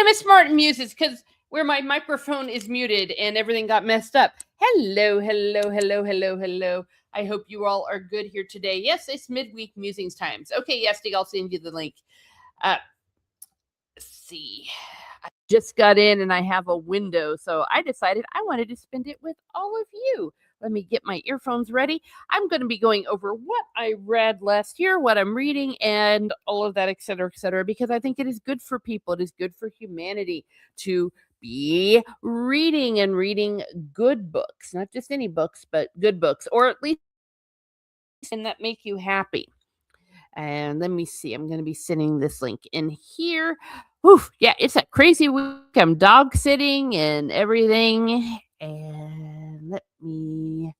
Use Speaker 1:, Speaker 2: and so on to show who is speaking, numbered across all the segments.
Speaker 1: to Miss Martin Muses because where my microphone is muted and everything got messed up. Hello, hello, hello, hello, hello. I hope you all are good here today. Yes, it's midweek musings times. Okay, yes, I'll send you the link. Let's see. I just got in and I have a window, so I decided I wanted to spend it with all of you. Let me get my earphones ready. I'm going to be going over what I read last year, what I'm reading, and all of that, et cetera, because I think it is good for people. It is good for humanity to be reading and reading good books, not just any books, but good books, or at least and that make you happy. And let me see. I'm going to be sending this link in here. Oof, yeah, it's a crazy week. I'm dog sitting and everything. And let me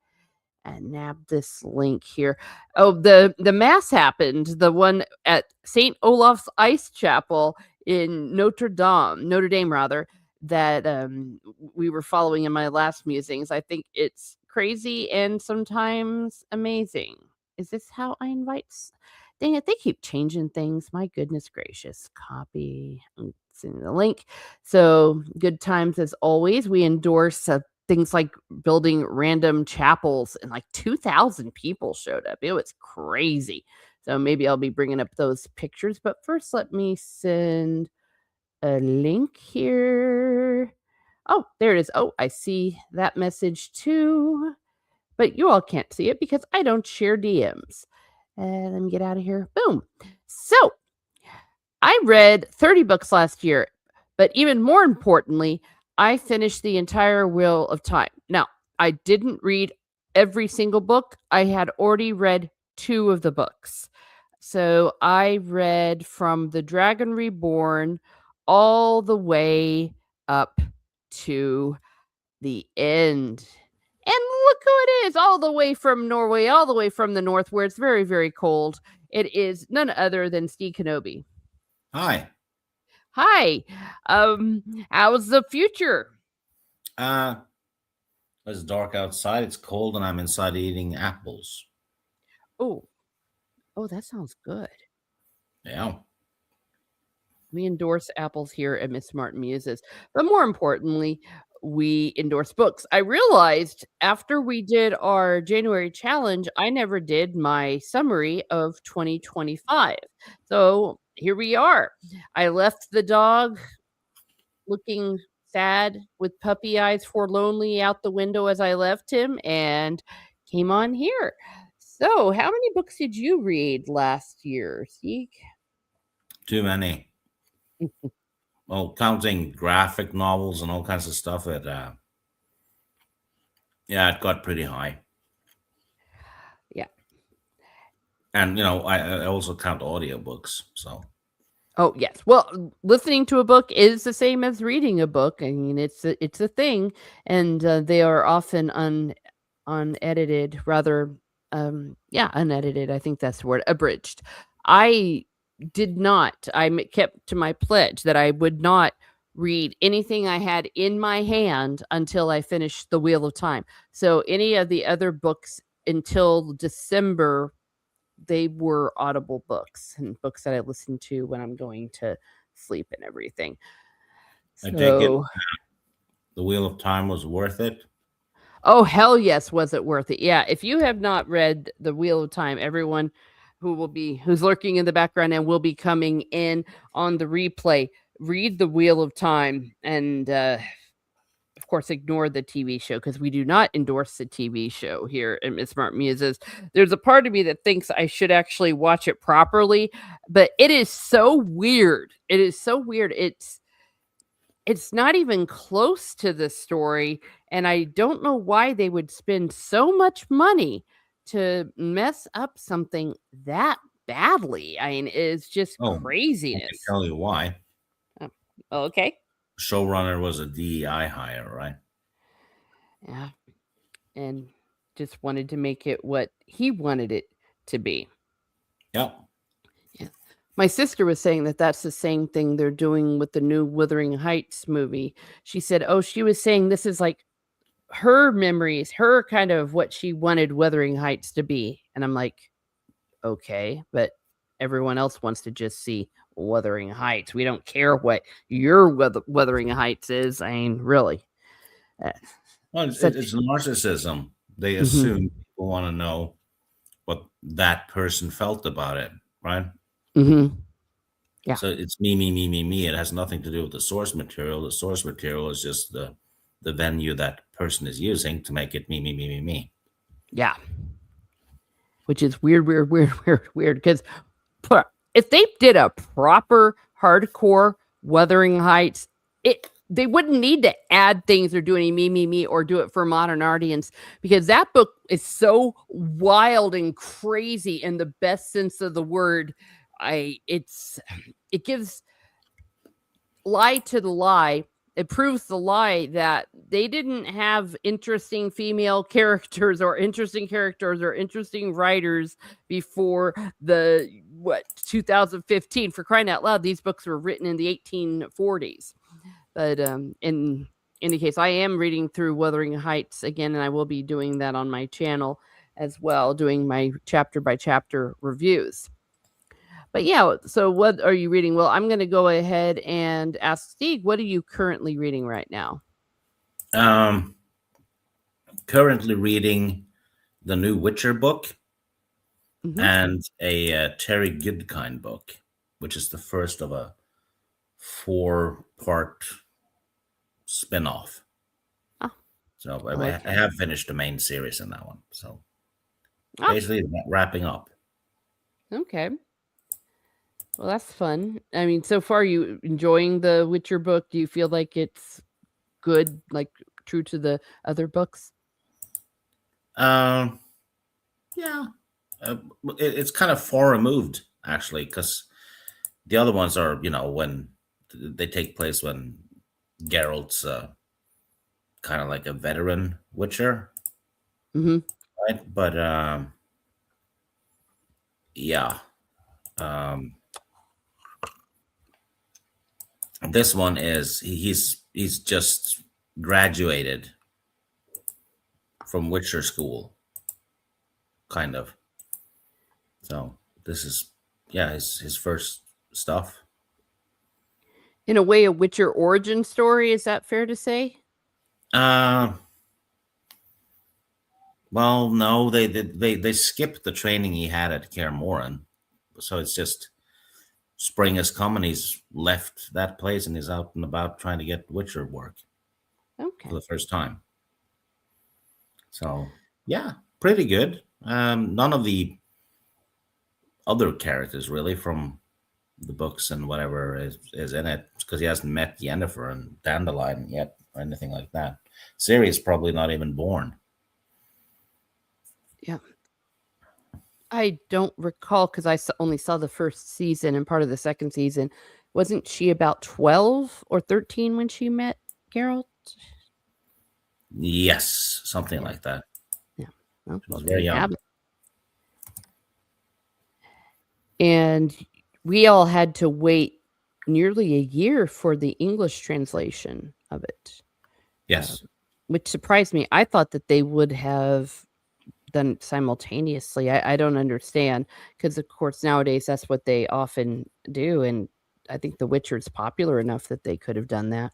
Speaker 1: nab this link here. Oh, the mass happened. The one at St. Olaf's Ice Chapel in Notre Dame, rather, that we were following in my last musings. I think it's crazy and sometimes amazing. Is this how I invite? Dang it, they keep changing things. My goodness gracious. Copy. I'm sending the link. So good times as always. We endorse things like building random chapels, and like 2,000 people showed up. It was crazy. So maybe I'll be bringing up those pictures. But first, let me send a link here. Oh, there it is. Oh, I see that message too. But you all can't see it because I don't share DMs. Let me get out of here. Boom. So I read 30 books last year, but even more importantly, I finished the entire Wheel of Time. Now, I didn't read every single book. I had already read 2 of the books. So I read from The Dragon Reborn all the way up to the end. And look who it is, all the way from Norway, all the way from the north, where it's very, very cold. It is none other than Steve Kenobi.
Speaker 2: Hi.
Speaker 1: Hi. How's the future?
Speaker 2: It's dark outside. It's cold, and I'm inside eating apples.
Speaker 1: Oh, that sounds good.
Speaker 2: Yeah.
Speaker 1: We endorse apples here at Miss Martin Muses, but more importantly, we endorse books. I realized after we did our January challenge, I never did my summary of 2025. So here we are. I left the dog looking sad with puppy eyes forlornly out the window as I left him and came on here. So, how many books did you read last year, Seek?
Speaker 2: Too many. Well, counting graphic novels and all kinds of stuff, it got pretty high.
Speaker 1: Yeah.
Speaker 2: And I also count audiobooks. So
Speaker 1: Oh, yes. Well, listening to a book is the same as reading a book. I mean, it's a thing, and they are often unedited, rather, unedited. I think that's the word, abridged. I did not. Kept to my pledge that I would not read anything I had in my hand until I finished The Wheel of Time. So any of the other books until December, they were audible books and books that I listened to when I'm going to sleep and everything.
Speaker 2: I take it
Speaker 1: So,
Speaker 2: The Wheel of Time was worth it.
Speaker 1: oh hell yes, was it worth it? Yeah, if you have not read The Wheel of Time, everyone who's lurking in the background and will be coming in on the replay, read The Wheel of Time and of course, ignore the TV show because we do not endorse the TV show here at Miss Smart Muses. There's a part of me that thinks I should actually watch it properly, but it is so weird. It is so weird. It's not even close to the story, and I don't know why they would spend so much money to mess up something that badly. I mean, it's just
Speaker 2: Oh, I can
Speaker 1: craziness.
Speaker 2: tell you why.
Speaker 1: Oh, okay.
Speaker 2: Showrunner was a DEI hire, right?
Speaker 1: Yeah. And just wanted to make it what he wanted it to be.
Speaker 2: Yep.
Speaker 1: Yeah. My sister was saying that that's the same thing they're doing with the new Wuthering Heights movie. She said, "Oh, she was saying this is like her memories, her kind of what she wanted Wuthering Heights to be." And I'm like, "Okay, but everyone else wants to just see Wuthering Heights. We don't care what your Wuthering Heights is. I mean, really.
Speaker 2: Well,
Speaker 1: Such.
Speaker 2: it's narcissism. They
Speaker 1: Mhm.
Speaker 2: assume people want to know what that person felt about it, right?
Speaker 1: Mhm. Yeah.
Speaker 2: So it's me, me, me, me, me. It has nothing to do with the source material. The source material is just the venue that person is using to make it me, me, me, me, me.
Speaker 1: Yeah. Which is weird, weird, weird, weird, weird. Because if they did a proper hardcore Wuthering Heights, they wouldn't need to add things or do any me, or do it for a modern audience, because that book is so wild and crazy in the best sense of the word. It gives lie to the lie. It proves the lie that they didn't have interesting female characters or interesting writers before the 2015. For crying out loud, these books were written in the 1840s. But in any case, I am reading through Wuthering Heights again, and I will be doing that on my channel as well, doing my chapter by chapter reviews. But yeah, so what are you reading? Well, I'm going to go ahead and ask Steve, what are you currently reading right now?
Speaker 2: Um, Currently reading the new Witcher book
Speaker 1: Mm-hmm.
Speaker 2: and a Terry Goodkind book, which is the first of a 4-part spin-off.
Speaker 1: Oh,
Speaker 2: So
Speaker 1: I like.
Speaker 2: I have finished the main series in that one. So
Speaker 1: Oh,
Speaker 2: basically wrapping up.
Speaker 1: okay. Well, that's fun. I mean, so far, you enjoying the Witcher book? Do you feel like it's good, like true to the other books?
Speaker 2: Um, yeah, it's kind of far removed actually, because the other ones are, when they take place when Geralt's kind of like a veteran Witcher,
Speaker 1: Mm-hmm.
Speaker 2: right? But yeah, um, this one is he's just graduated from Witcher school, kind of. So this is, yeah, his first stuff.
Speaker 1: In a way, a Witcher origin story. Is that fair to say?
Speaker 2: Uh, well, no, they skipped the training he had at Kaer Morhen, so it's just spring has come and he's left that place and he's out and about trying to get Witcher work
Speaker 1: Okay.
Speaker 2: for the first time. So yeah, pretty good. None of the other characters really from the books and whatever is in it, because he hasn't met Yennefer and Dandelion yet or anything like that. Ciri's probably not even born.
Speaker 1: Yeah. I don't recall because I only saw the first season and part of the second season. Wasn't she about 12 or 13 when she met Geralt?
Speaker 2: Yes, something
Speaker 1: Yeah.
Speaker 2: like that.
Speaker 1: Yeah. Well,
Speaker 2: She was
Speaker 1: there
Speaker 2: very
Speaker 1: you have
Speaker 2: young.
Speaker 1: it. And we all had to wait nearly a year for the English translation of it,
Speaker 2: Yes.
Speaker 1: which surprised me. I thought that they would have done it simultaneously. I don't understand, because of course nowadays that's what they often do, and I think The Witcher is popular enough that they could have done that.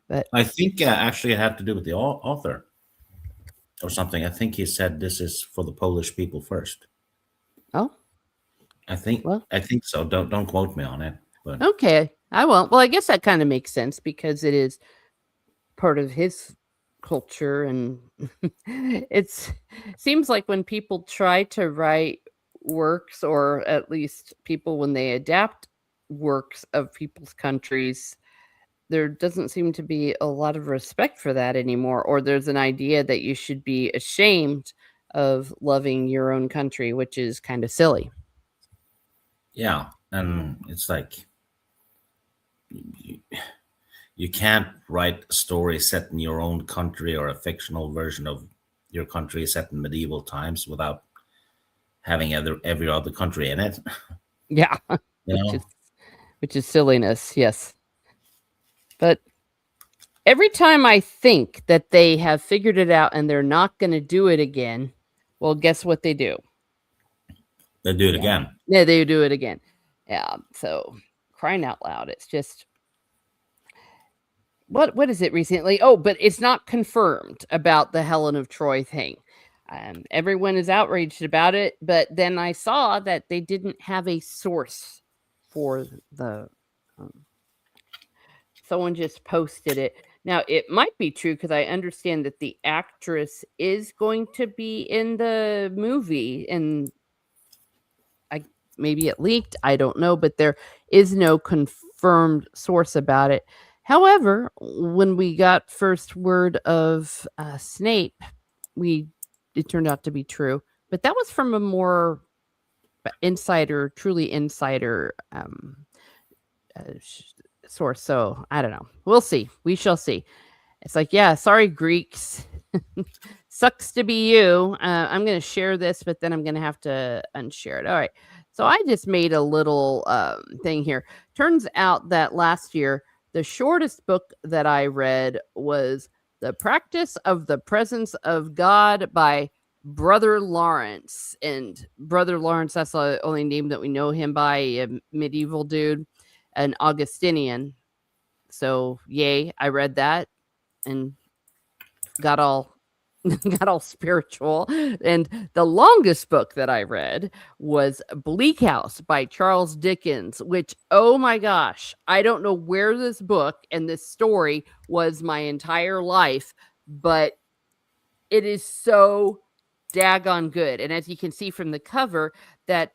Speaker 1: But
Speaker 2: I think actually it had to do with the author or something. I think he said this is for the Polish people first.
Speaker 1: oh, well,
Speaker 2: I think so. Don't quote me on it, but
Speaker 1: okay, I won't. Well, I guess that kind of makes sense because it is part of his culture, and it's seems like when people try to write works, or at least people when they adapt works of people's countries, there doesn't seem to be a lot of respect for that anymore, or there's an idea that you should be ashamed of loving your own country, which is kind of silly.
Speaker 2: yeah, and it's like you, you can't write a story set in your own country or a fictional version of your country set in medieval times without having every other country in it.
Speaker 1: Yeah,
Speaker 2: You
Speaker 1: which
Speaker 2: know,
Speaker 1: is which is silliness, yes. But every time I think that they have figured it out and they're not going to do it again, well, guess what they do?
Speaker 2: they do it
Speaker 1: Yeah.
Speaker 2: again.
Speaker 1: Yeah, they do it again. Yeah, so crying out loud, it's just what is it recently? Oh, but it's not confirmed about the Helen of Troy thing. Everyone is outraged about it, but then I saw that they didn't have a source for the. Um, someone just posted it. Now it might be true because I understand that the actress is going to be in the movie, and I maybe it leaked. I don't know, but there is no confirmed source about it. However, when we got first word of Snape, we it turned out to be true, but that was from a more insider, truly insider source. So I don't know. We'll see. We shall see. It's like, yeah, sorry, Greeks. Sucks to be you. I'm going to share this, but then I'm going to have to unshare it. All right. So I just made a little thing here. Turns out that last year, the shortest book that I read was The Practice of the Presence of God by Brother Lawrence. And Brother Lawrence, that's the only name that we know him by, a medieval dude, an Augustinian. So, yay, I read that and got all got all spiritual. And the longest book that I read was Bleak House by Charles Dickens, which, oh my gosh, I don't know where this book and this story was my entire life, but it is so daggone good. And as you can see from the cover, that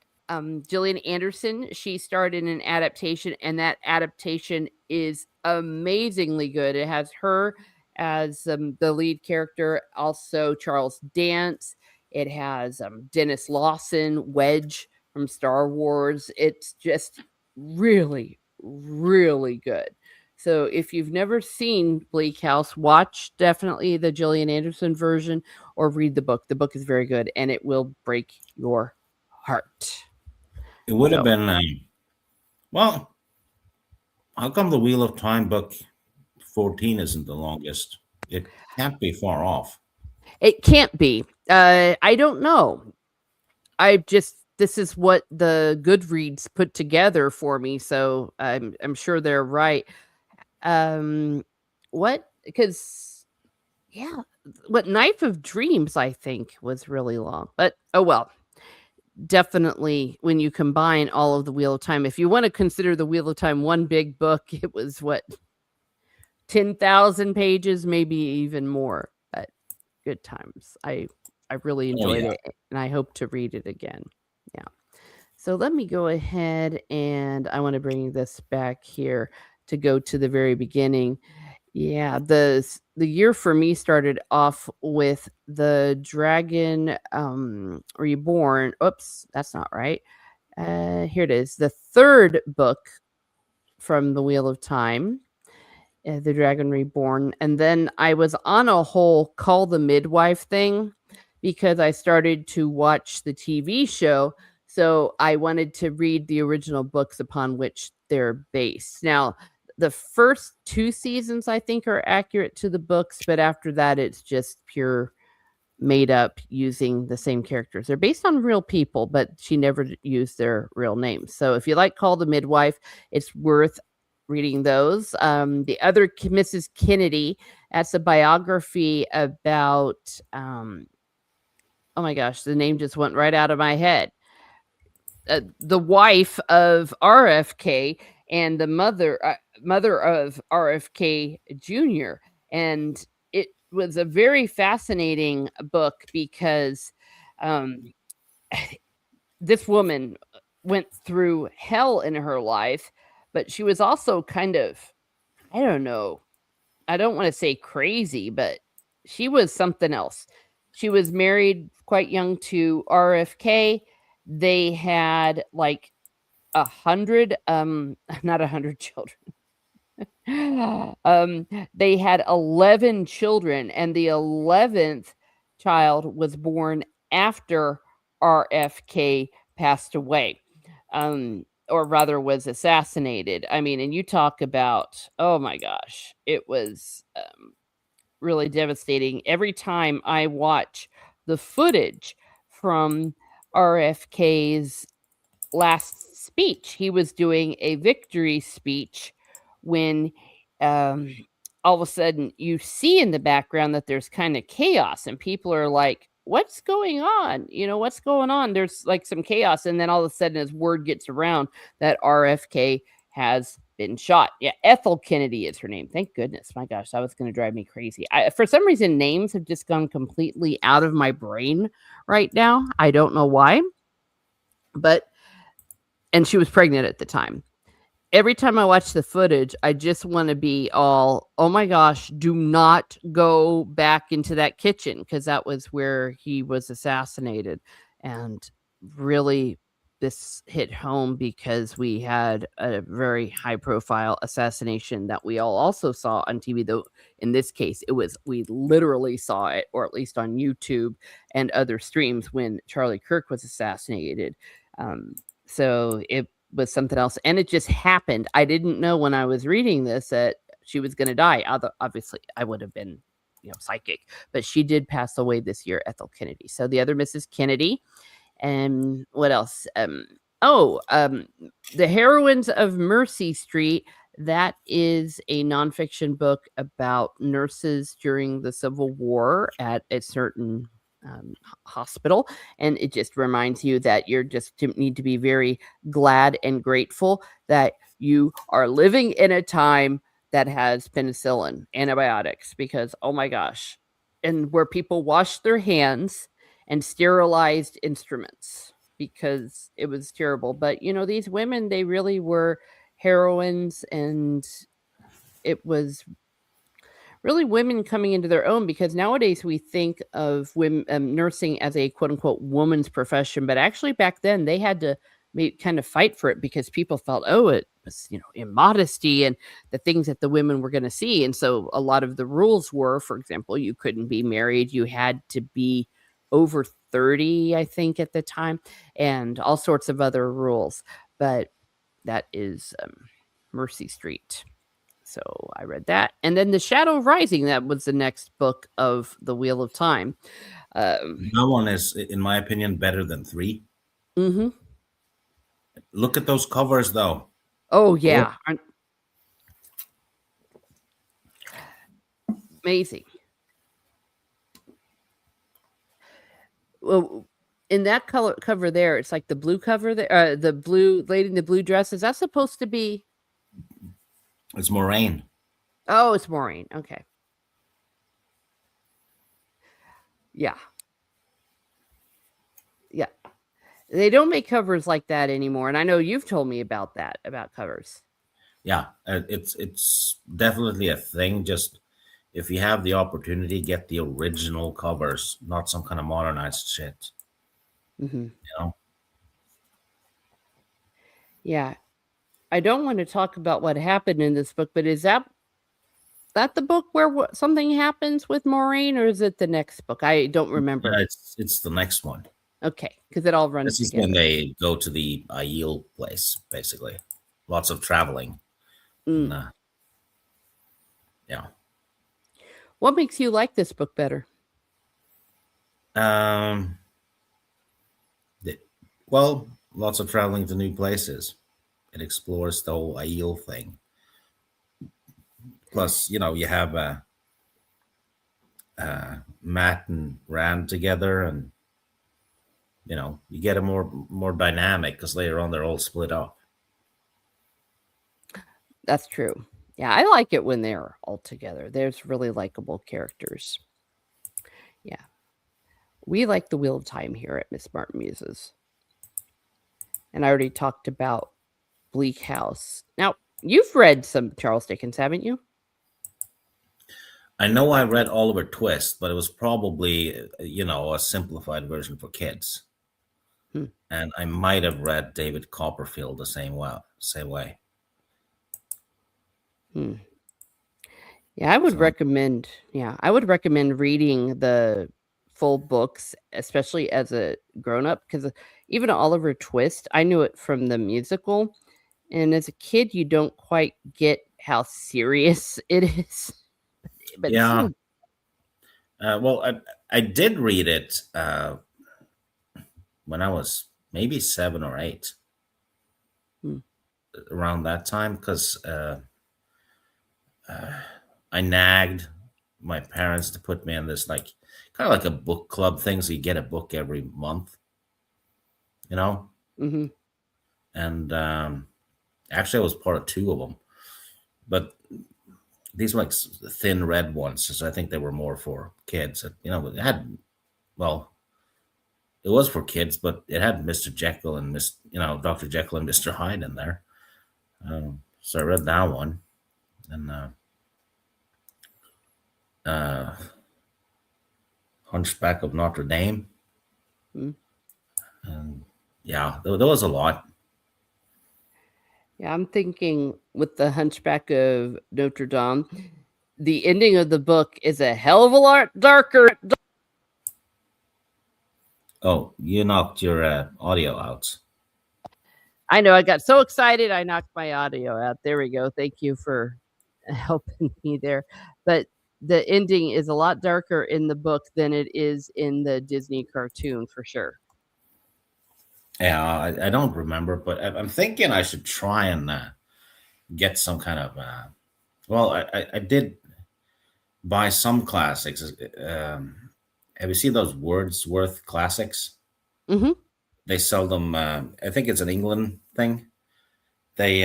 Speaker 1: Gillian Anderson, she starred in an adaptation, and that adaptation is amazingly good. It has her as the lead character, also Charles Dance. It has Dennis Lawson, Wedge from Star Wars. It's just really, really good. So if you've never seen Bleak House, watch definitely the Gillian Anderson version or read the book. The book is very good and it will break your heart.
Speaker 2: It would have
Speaker 1: So
Speaker 2: been, well, how come the Wheel of Time book 14 isn't the longest? It can't be far off.
Speaker 1: it can't be. I don't know. I just this is what the Goodreads put together for me, so I'm sure they're right. Um, what? Because yeah, what Knife of Dreams I think was really long, but oh well. Definitely when you combine all of the Wheel of Time, if you want to consider the Wheel of Time one big book, it was what 10,000 pages, maybe even more. But good times. I really
Speaker 2: Oh,
Speaker 1: enjoyed
Speaker 2: yeah.
Speaker 1: it and I hope to read it again. Yeah. So let me go ahead and I want to bring this back here to go to the very beginning. Yeah, the year for me started off with the Dragon Reborn. Oops, that's not right. Here it is. The third book from the Wheel of Time, The Dragon Reborn. And then I was on a whole Call the Midwife thing because I started to watch the TV show. So I wanted to read the original books upon which they're based. Now, the first two seasons, I think, are accurate to the books, but after that, it's just pure made up using the same characters. They're based on real people, but she never used their real names. So if you like Call the Midwife, it's worth reading those. The other Mrs. Kennedy, that's a biography about oh my gosh, the name just went right out of my head. The wife of RFK and the mother of RFK Jr. And it was a very fascinating book because um, this woman went through hell in her life, but she was also kind of, I don't know, I don't want to say crazy, but she was something else. She was married quite young to RFK. They had like 100, not 100 children. um, they had 11 children, and the 11th child was born after RFK passed away, or rather was assassinated. I mean, and you talk about, oh my gosh, it was really devastating. Every time I watch the footage from RFK's last speech. He was doing a victory speech when um, all of a sudden you see in the background that there's kind of chaos and people are like, what's going on? What's going on? There's like some chaos. And then all of a sudden, as word gets around that RFK has been shot. Yeah, Ethel Kennedy is her name. Thank goodness. My gosh, that was going to drive me crazy. For some reason, names have just gone completely out of my brain right now. I don't know why, but and she was pregnant at the time. Every time I watch the footage, I just want to be all, oh my gosh, do not go back into that kitchen, because that was where he was assassinated. And really, this hit home because we had a very high profile assassination that we all also saw on TV, though in this case we literally saw it, or at least on YouTube and other streams, when Charlie Kirk was assassinated. So it was something else, and it just happened. I didn't know when I was reading this that she was going to die. Obviously, I would have been, psychic, but she did pass away this year, Ethel Kennedy. So the other Mrs. Kennedy, and what else? Oh, The Heroines of Mercy Street. That is a nonfiction book about nurses during the Civil War at a certain hospital, and it just reminds you that you're just need to be very glad and grateful that you are living in a time that has penicillin, antibiotics, because oh my gosh, and where people washed their hands and sterilized instruments, because it was terrible. But these women, they really were heroines, and it was really women coming into their own, because nowadays we think of women nursing as a quote unquote woman's profession, but actually back then they had to kind of fight for it, because people felt, oh, it was immodesty and the things that the women were going to see. And so a lot of the rules were, for example, you couldn't be married, you had to be over 30, I think, at the time, and all sorts of other rules. But that is Mercy Street. So I read that. And then The Shadow Rising, that was the next book of the Wheel of Time.
Speaker 2: No one is, in my opinion, better than 3.
Speaker 1: Mm-hmm.
Speaker 2: Look at those covers, though.
Speaker 1: Oh, yeah. Amazing. Well, in that cover there, it's like the blue cover there, the blue lady in the blue dress. Is that supposed to be?
Speaker 2: It's Moraine.
Speaker 1: Oh, it's Maureen. Okay. Yeah. Yeah. They don't make covers like that anymore. And I know you've told me about that, about covers.
Speaker 2: Yeah, it's definitely a thing. Just if you have the opportunity, get the original covers, not some kind of modernized shit.
Speaker 1: Mm-hmm.
Speaker 2: You know?
Speaker 1: Yeah. I don't want to talk about what happened in this book, but is that the book where something happens with Maureen, or is it the next book? I don't remember.
Speaker 2: Yeah, it's the next one.
Speaker 1: Okay, because it all runs
Speaker 2: This is
Speaker 1: together.
Speaker 2: when they go to the Aiel place, basically. Lots of traveling. And, yeah.
Speaker 1: What makes you like this book better?
Speaker 2: Well, lots of traveling to new places. It explores the whole Aiel thing. Plus, you have Matt and Rand together, and you get a more dynamic, because later on they're all split up.
Speaker 1: That's true. Yeah, I like it when they're all together. There's really likable characters. Yeah. We like the Wheel of Time here at Miss Martin Muses. And I already talked about Bleak House. Now, you've read some Charles Dickens, haven't you?
Speaker 2: I know I read Oliver Twist, but it was probably a simplified version for kids. And I might have read David Copperfield the same way.
Speaker 1: Yeah, I would recommend. Yeah, I would recommend reading the full books, especially as a grown up, because even Oliver Twist, I knew it from the musical, and as a kid, you don't quite get how serious it is. But
Speaker 2: Yeah.
Speaker 1: still,
Speaker 2: Well, I did read it when I was maybe 7 or 8. around that time because I nagged my parents to put me in this like kind of like a book club thing. So you get a book every month, you know.
Speaker 1: Mhm.
Speaker 2: And actually, I was part of two of them, but these were like thin red ones, so I think they were more for kids. You know, it had well, it was for kids, but it had Mister Jekyll and Doctor Jekyll and Mister Hyde in there. So I read that one, and uh, Hunchback of Notre Dame,
Speaker 1: Mm.
Speaker 2: and yeah, there was a lot.
Speaker 1: Yeah, I'm thinking with the Hunchback of Notre Dame, the ending of the book is a hell of a lot darker.
Speaker 2: Oh, you knocked your audio out.
Speaker 1: I know I got so excited I knocked my audio out. There we go. Thank you for helping me there. But the ending is a lot darker in the book than it is in the Disney cartoon for sure.
Speaker 2: Yeah, I don't remember, but I'm thinking I should try and get some kind of. Well, I did buy some classics. Have you seen those Wordsworth classics?
Speaker 1: Mhm.
Speaker 2: They sell them. I think it's an England thing. They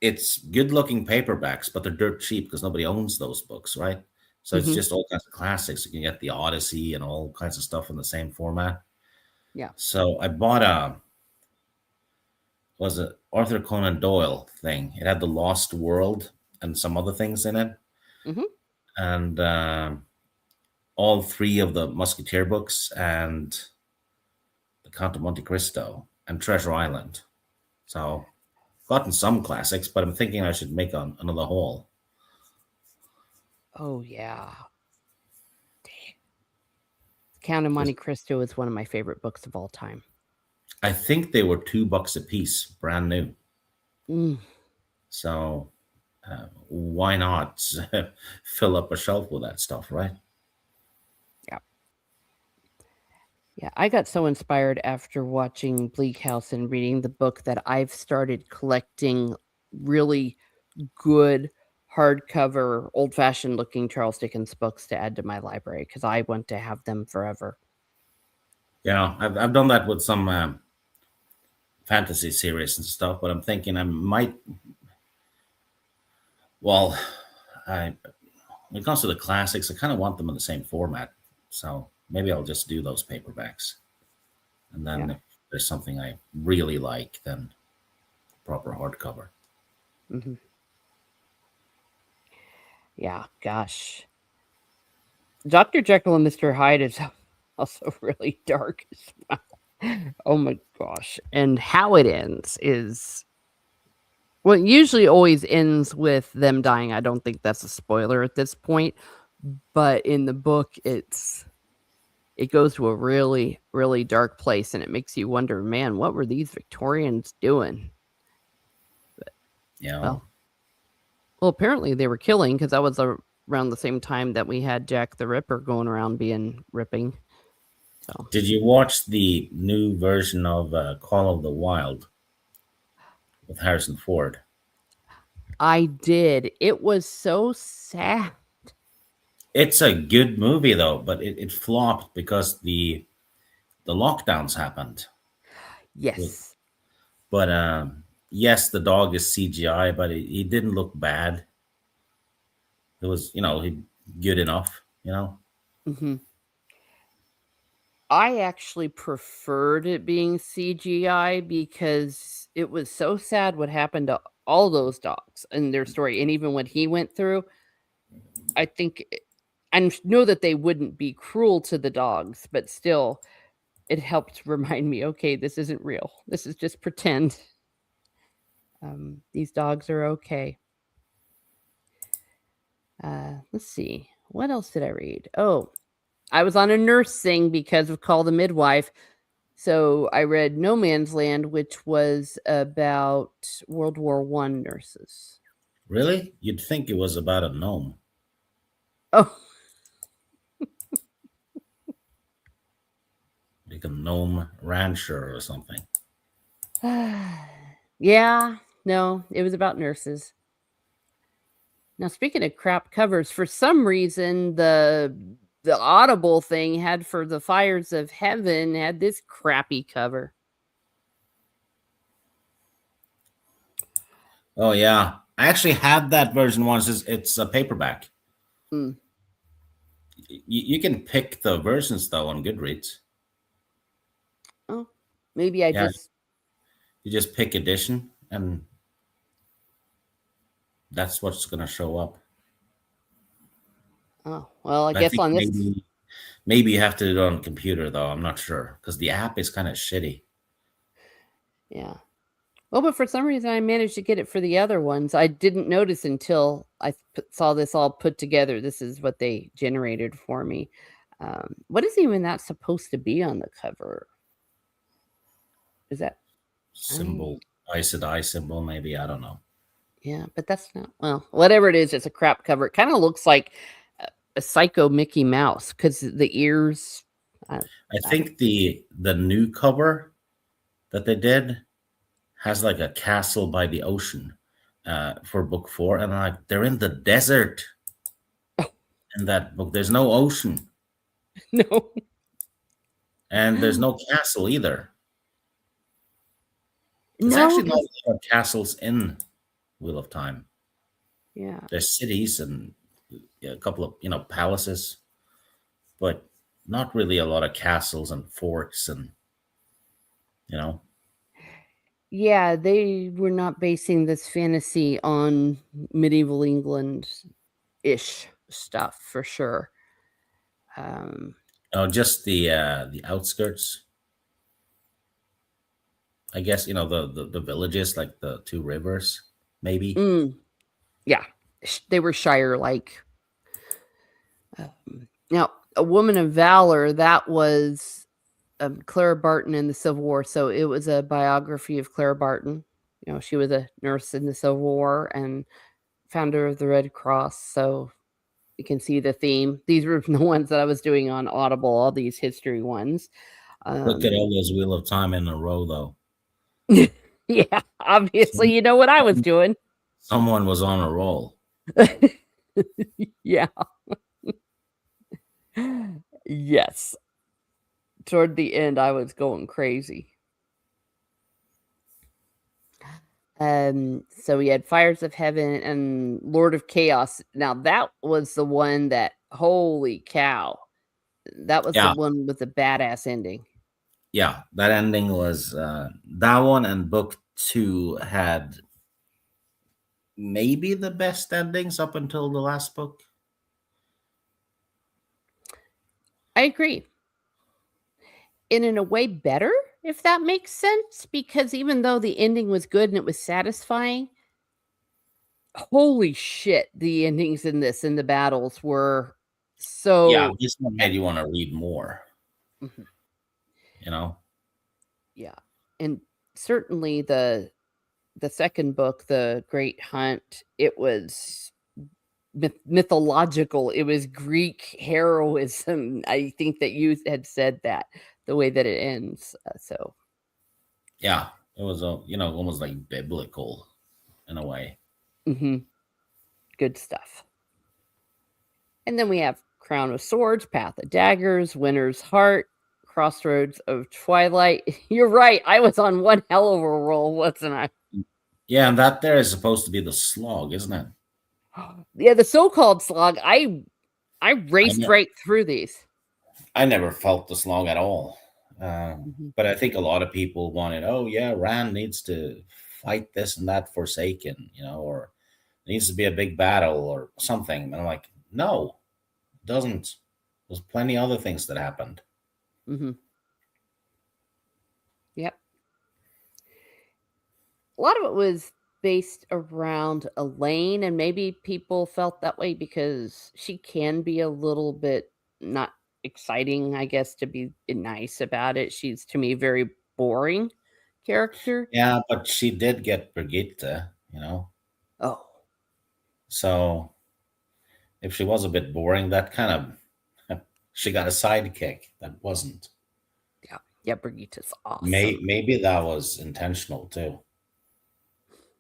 Speaker 2: it's good looking paperbacks, but they're dirt cheap because nobody owns those books, right? So it's
Speaker 1: Mhm.
Speaker 2: just all kinds of classics. You can get the Odyssey and all kinds of stuff in the same format.
Speaker 1: Yeah.
Speaker 2: So I bought a was it Arthur Conan Doyle thing. It had the Lost World and some other things in it,
Speaker 1: Mhm.
Speaker 2: and all three of the Musketeer books and the Count of Monte Cristo and Treasure Island. So gotten some classics, but I'm thinking I should make another haul.
Speaker 1: Oh yeah. Count of
Speaker 2: 'Cause
Speaker 1: Monte Cristo is one of my favorite books of all time.
Speaker 2: I think they were $2 a piece, brand new.
Speaker 1: Mm.
Speaker 2: So why not fill up a shelf with that stuff, right?
Speaker 1: Yeah. Yeah, I got so inspired after watching Bleak House and reading the book that I've started collecting really good hardcover, old-fashioned looking Charles Dickens books to add to my library because I want to have them forever.
Speaker 2: Yeah, I've done that with some fantasy series and stuff, but I'm thinking I might. Well, I when it comes to the classics, I kind of want them in the same format. So maybe I'll just do those paperbacks, and
Speaker 1: Yeah.
Speaker 2: then if there's something I really like, then proper hardcover.
Speaker 1: Hmm. Yeah, gosh. Dr. Jekyll and Mr. Hyde is also really dark as well. Oh my gosh. And how it ends is well, it usually always ends with them dying. I don't think that's a spoiler at this point, but in the book, it goes to a really, really dark place, and it makes you wonder, man, what were these Victorians doing?
Speaker 2: You know,
Speaker 1: Well, apparently they were killing because that was around the same time that we had Jack the Ripper going around being ripping. So
Speaker 2: did you watch the new version of Call of the Wild with Harrison Ford?
Speaker 1: I did. It was so sad.
Speaker 2: It's a good movie though, but it flopped because the lockdowns happened. With,
Speaker 1: Yes.
Speaker 2: but yes, the dog is CGI, but he didn't look bad. It was he good enough.
Speaker 1: Hmm. I actually preferred it being CGI because it was so sad what happened to all those dogs and their story. And even what he went through, I think, I know that they wouldn't be cruel to the dogs, but still, it helped remind me, okay, this isn't real. This is just pretend. These dogs are okay. Let's see. What else did I read? Oh, I was on a nurse thing because of Call the Midwife. So I read No Man's Land, which was about World War One nurses.
Speaker 2: Really? You'd think it was about a gnome,
Speaker 1: Oh,
Speaker 2: like a gnome rancher or something.
Speaker 1: Yeah, no, it was about nurses. Now, speaking of crap covers, for some reason, the Audible thing had for the Fires of Heaven had this crappy cover.
Speaker 2: Oh yeah, I actually had that version once. It's a paperback.
Speaker 1: Mm.
Speaker 2: You can pick the versions though on Goodreads.
Speaker 1: Oh, maybe I
Speaker 2: Yeah,
Speaker 1: just.
Speaker 2: you just pick edition, and that's what's going to show up.
Speaker 1: Oh, well, I
Speaker 2: I
Speaker 1: guess
Speaker 2: think
Speaker 1: on this.
Speaker 2: maybe you have to do it on a computer though. I'm not sure because the app is kind of shitty.
Speaker 1: Yeah. Well, but for some reason, I managed to get it for the other ones. I didn't notice until saw this all put together. This is what they generated for me. What is even that supposed to be on the cover? Is that I?
Speaker 2: Symbol, Ice I symbol, maybe, I don't know.
Speaker 1: Yeah, but that's not well. Whatever it is, it's a crap cover. It kind of looks like a psycho Mickey Mouse because the ears. I,
Speaker 2: I
Speaker 1: I don't.
Speaker 2: think the new cover that they did has like a castle by the ocean for book 4, and like they're in the desert in that book. There's no ocean,
Speaker 1: No.
Speaker 2: and there's no castle either. There's
Speaker 1: No,
Speaker 2: actually not
Speaker 1: because
Speaker 2: a lot of castles in Wheel of Time.
Speaker 1: yeah,
Speaker 2: There's cities and a couple of palaces, but not really a lot of castles and forts and you know.
Speaker 1: yeah, they were not basing this fantasy on medieval England ish stuff for sure. Um,
Speaker 2: Oh, just the outskirts. I guess the villages like the two rivers, maybe.
Speaker 1: mm, yeah, they were Shire like. Now, a woman of valor that was Clara Barton in the Civil War. So it was a biography of Clara Barton. You know, she was a nurse in the Civil War and founder of the Red Cross. So you can see the theme. These were the ones that I was doing on Audible, all these history ones.
Speaker 2: Look at
Speaker 1: Um,
Speaker 2: all those Wheel of Time in a row, though.
Speaker 1: yeah, obviously,
Speaker 2: Some,
Speaker 1: you know what I was doing.
Speaker 2: someone was on a roll.
Speaker 1: Yeah. Yes. Toward the end, I was going crazy. So we had Fires of Heaven and Lord of Chaos. Now that was the one that holy cow. That was the
Speaker 2: Yeah,
Speaker 1: one with the badass ending.
Speaker 2: yeah. That ending was that one, and book 2 had maybe the best endings up until the last book.
Speaker 1: I agree. And in a way better, if that makes sense, because even though the ending was good and it was satisfying, holy shit, the endings in this in the battles were
Speaker 2: Yeah,
Speaker 1: so
Speaker 2: this one made you want to read more.
Speaker 1: mhm,
Speaker 2: You know.
Speaker 1: yeah. And certainly the second book, The Great Hunt, it was mythological. It was Greek heroism. I think that you had said that the way that it ends. So,
Speaker 2: Yeah, it was almost like biblical in a way.
Speaker 1: mhm, good stuff. And then we have Crown of Swords, Path of Daggers, Winter's Heart, Crossroads of Twilight. You're right. I was on one hell of a roll, wasn't I?
Speaker 2: Yeah, and that there is supposed to be the slog, isn't it?
Speaker 1: Yeah, the so-called slog. I
Speaker 2: I
Speaker 1: raced
Speaker 2: know.
Speaker 1: right through these.
Speaker 2: I never felt the slog at all.
Speaker 1: Mhm,
Speaker 2: But I think a lot of people wanted, oh yeah, Rand needs to fight this and that Forsaken, or needs to be a big battle or something. And I'm like, no, it doesn't. There's plenty other things that happened.
Speaker 1: mhm. Yep. A lot of it was based around Elaine, and maybe people felt that way because she can be a little bit not exciting, I guess, to be nice about it. She's to me very boring character.
Speaker 2: Yeah, but she did get Brigitte.
Speaker 1: Oh,
Speaker 2: So if she was a bit boring, that kind of she got a sidekick that wasn't.
Speaker 1: yeah. Yeah, Brigitta's awesome.
Speaker 2: Maybe that was intentional too,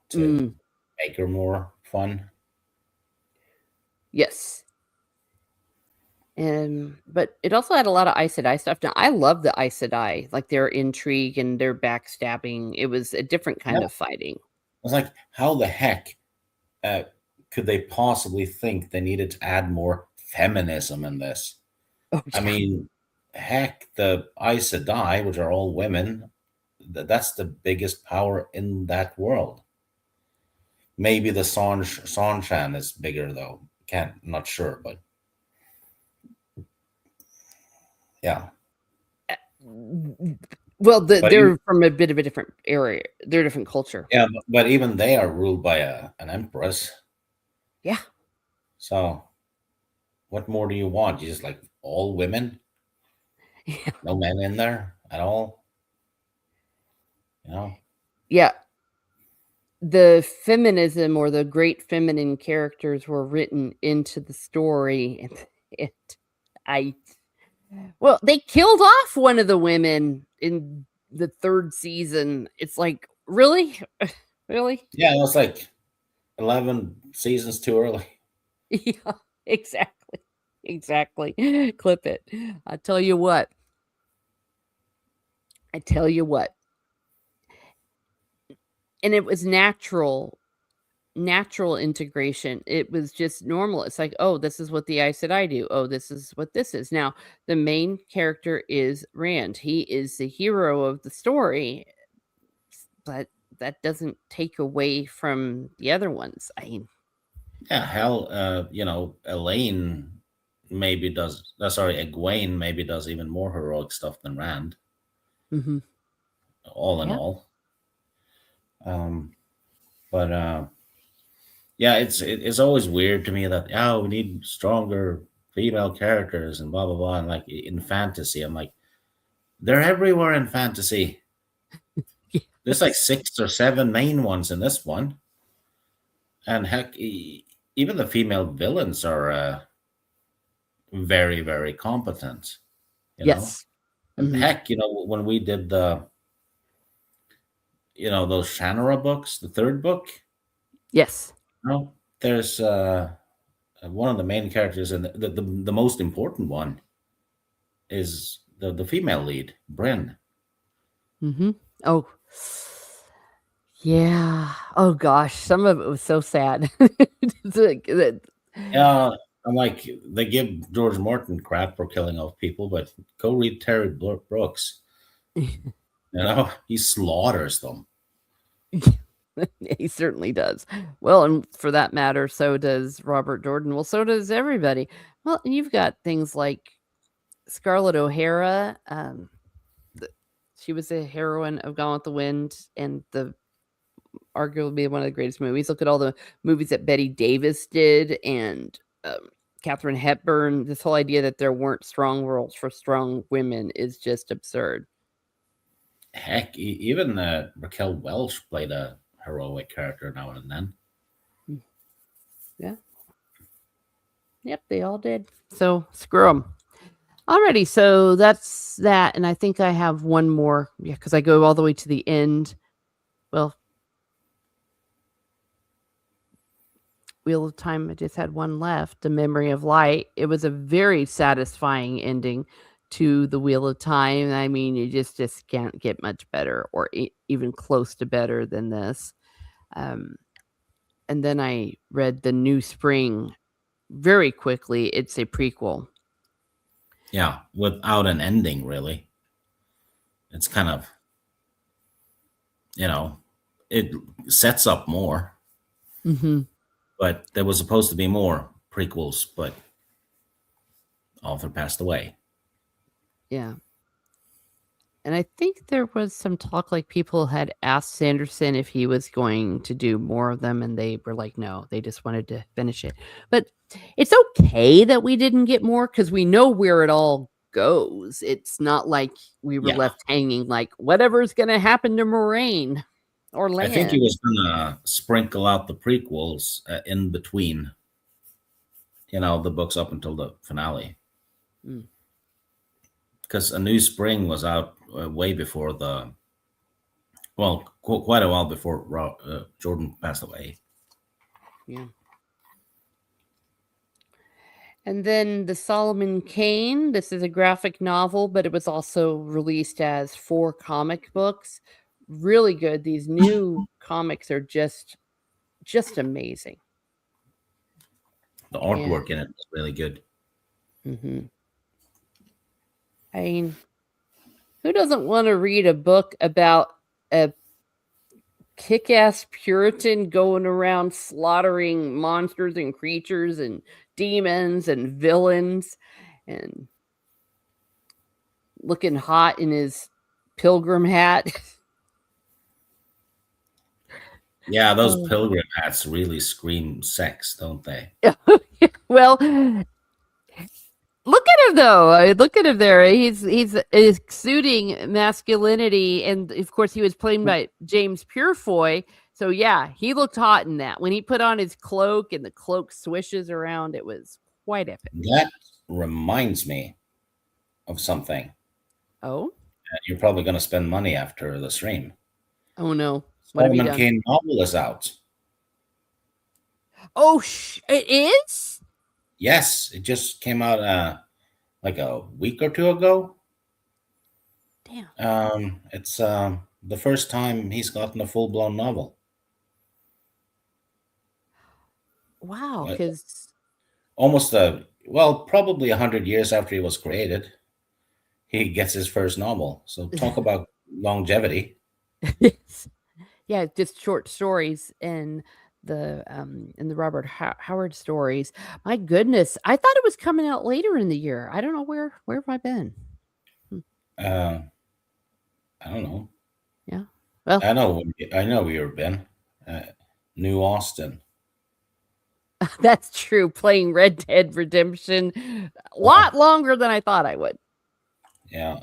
Speaker 2: to
Speaker 1: Mm,
Speaker 2: make her more fun.
Speaker 1: yes. And but it also had a lot of Aes Sedai stuff. Now I love the Aes Sedai, like their intrigue and their backstabbing. It was a different
Speaker 2: Yeah,
Speaker 1: kind of fighting.
Speaker 2: I was like, how the heck uh, could they possibly think they needed to add more feminism in this?
Speaker 1: Oh
Speaker 2: I
Speaker 1: yeah.
Speaker 2: mean, heck, the Aes Sedai, which are all women, that's the biggest power in that world. Maybe the Sanshan is bigger though. Can't, not sure, but yeah.
Speaker 1: Well,
Speaker 2: But even,
Speaker 1: they're from a bit of a different area. They're a different culture.
Speaker 2: yeah, but even they are ruled by an empress.
Speaker 1: Yeah.
Speaker 2: So what more do you want? You just like all women,
Speaker 1: Yeah.
Speaker 2: no men in there at all. You know?
Speaker 1: Yeah. The feminism or the great feminine characters were written into the story, and I well, they killed off one of the women in the 3rd season. It's like, really? Really?
Speaker 2: Yeah, it was like 11 seasons too early.
Speaker 1: Yeah, exactly. Exactly. Clip it. I tell you what. I tell you what. And it was natural integration. It was just normal. It's like, "Oh, this is what the I said I do. Oh, this is what this is." Now, the main character is Rand. He is the hero of the story, but that doesn't take away from the other ones. I mean,
Speaker 2: Yeah, hell, Elaine maybe does. Sorry, Egwene maybe does even more heroic stuff than Rand.
Speaker 1: mhm.
Speaker 2: All in
Speaker 1: Yeah.
Speaker 2: all, um, but yeah, it's always weird to me that we need stronger female characters and blah blah blah. And like in fantasy, I'm like, they're everywhere in fantasy. There's like
Speaker 1: Yes.
Speaker 2: 6 or 7 main ones in this one, and heck, even the female villains are very very competent. You know,
Speaker 1: Yes. Mhm.
Speaker 2: heck, when we did those Shannara books, the third book,
Speaker 1: Yes.
Speaker 2: there's one of the main characters, and the most important one is the female lead, Bryn.
Speaker 1: Mhm. Oh. Yeah. Oh gosh, some of it was so sad. It's like that.
Speaker 2: Yeah, I'm like, they give George Martin crap for killing off people, but go read Terry Brooks. He slaughters them.
Speaker 1: He certainly does. Well, and for that matter, so does Robert Jordan. Well, so does everybody. Well, and you've got things like Scarlett O'Hara. Th She was a heroine of Gone with the Wind and the arguably one of the greatest movies. Look at all the movies that Betty Davis did and, Katharine Hepburn. This whole idea that there weren't strong roles for strong women is just absurd.
Speaker 2: Heck, even Raquel Welch played a heroic character now and then.
Speaker 1: Mm, yeah. Yep, they all did. So, screw 'em. Alrighty, so that's that, and I think I have one more, yeah, because I go all the way to the end. Well, Wheel of Time, I just had one left, The Memory of Light. It was a very satisfying ending to the Wheel of Time. I mean, you just can't get much better or even close to better than this. Um, and then I read The New Spring very quickly. It's a prequel.
Speaker 2: Yeah, without an ending, really. It's kind of, you know, it sets up more,
Speaker 1: Mhm.
Speaker 2: but there was supposed to be more prequels, but author passed away.
Speaker 1: Yeah. And I think there was some talk, like, people had asked Sanderson if he was going to do more of them, and they were like, "No," they just wanted to finish it. But it's okay that we didn't get more because we know where it all goes. It's not like we were
Speaker 2: Yeah,
Speaker 1: left hanging like, "Whatever's gonna happen to Moraine or
Speaker 2: I think he
Speaker 1: Lan."
Speaker 2: was gonna sprinkle out the prequels in between, the books up until the finale.
Speaker 1: Mm.
Speaker 2: because A New Spring was out way before well, quite a while before Jordan passed away.
Speaker 1: Yeah. And then the Solomon Kane. This is a graphic novel, but it was also released as 4 comic books. Really good. These new comics are just amazing.
Speaker 2: The
Speaker 1: And
Speaker 2: artwork in it was really good.
Speaker 1: mhm. I mean, who doesn't want to read a book about a kick-ass Puritan going around slaughtering monsters and creatures and demons and villains and looking hot in his pilgrim hat?
Speaker 2: Yeah, those
Speaker 1: Oh.
Speaker 2: pilgrim hats really scream sex, don't they?
Speaker 1: Well, look at him though. Look at him there. He's exuding masculinity, and of course he was played by James Purefoy. So yeah, he looked hot in that. When he put on his cloak and the cloak swishes around, it was quite epic.
Speaker 2: That reminds me of something.
Speaker 1: Oh,
Speaker 2: You're probably going to spend money after the stream.
Speaker 1: oh no, what have you
Speaker 2: Solomon
Speaker 1: done?
Speaker 2: Kane novel is out.
Speaker 1: Oh, it is.
Speaker 2: Yes, it just came out like a week or two ago.
Speaker 1: Damn.
Speaker 2: It's the first time he's gotten a full blown novel.
Speaker 1: Wow,
Speaker 2: Uh,
Speaker 1: because
Speaker 2: Almost probably 100 years after he was created, he gets his first novel. So talk about longevity.
Speaker 1: yeah, just short stories and the Robert Howard stories. My goodness, I thought it was coming out later in the year. I don't know where have I been? Hmm,
Speaker 2: Uh, I don't know.
Speaker 1: yeah. Well,
Speaker 2: I know where you've been. Uh, New Austin.
Speaker 1: that's true. Playing Red Dead Redemption a
Speaker 2: Oh,
Speaker 1: lot longer than I thought I would.
Speaker 2: yeah.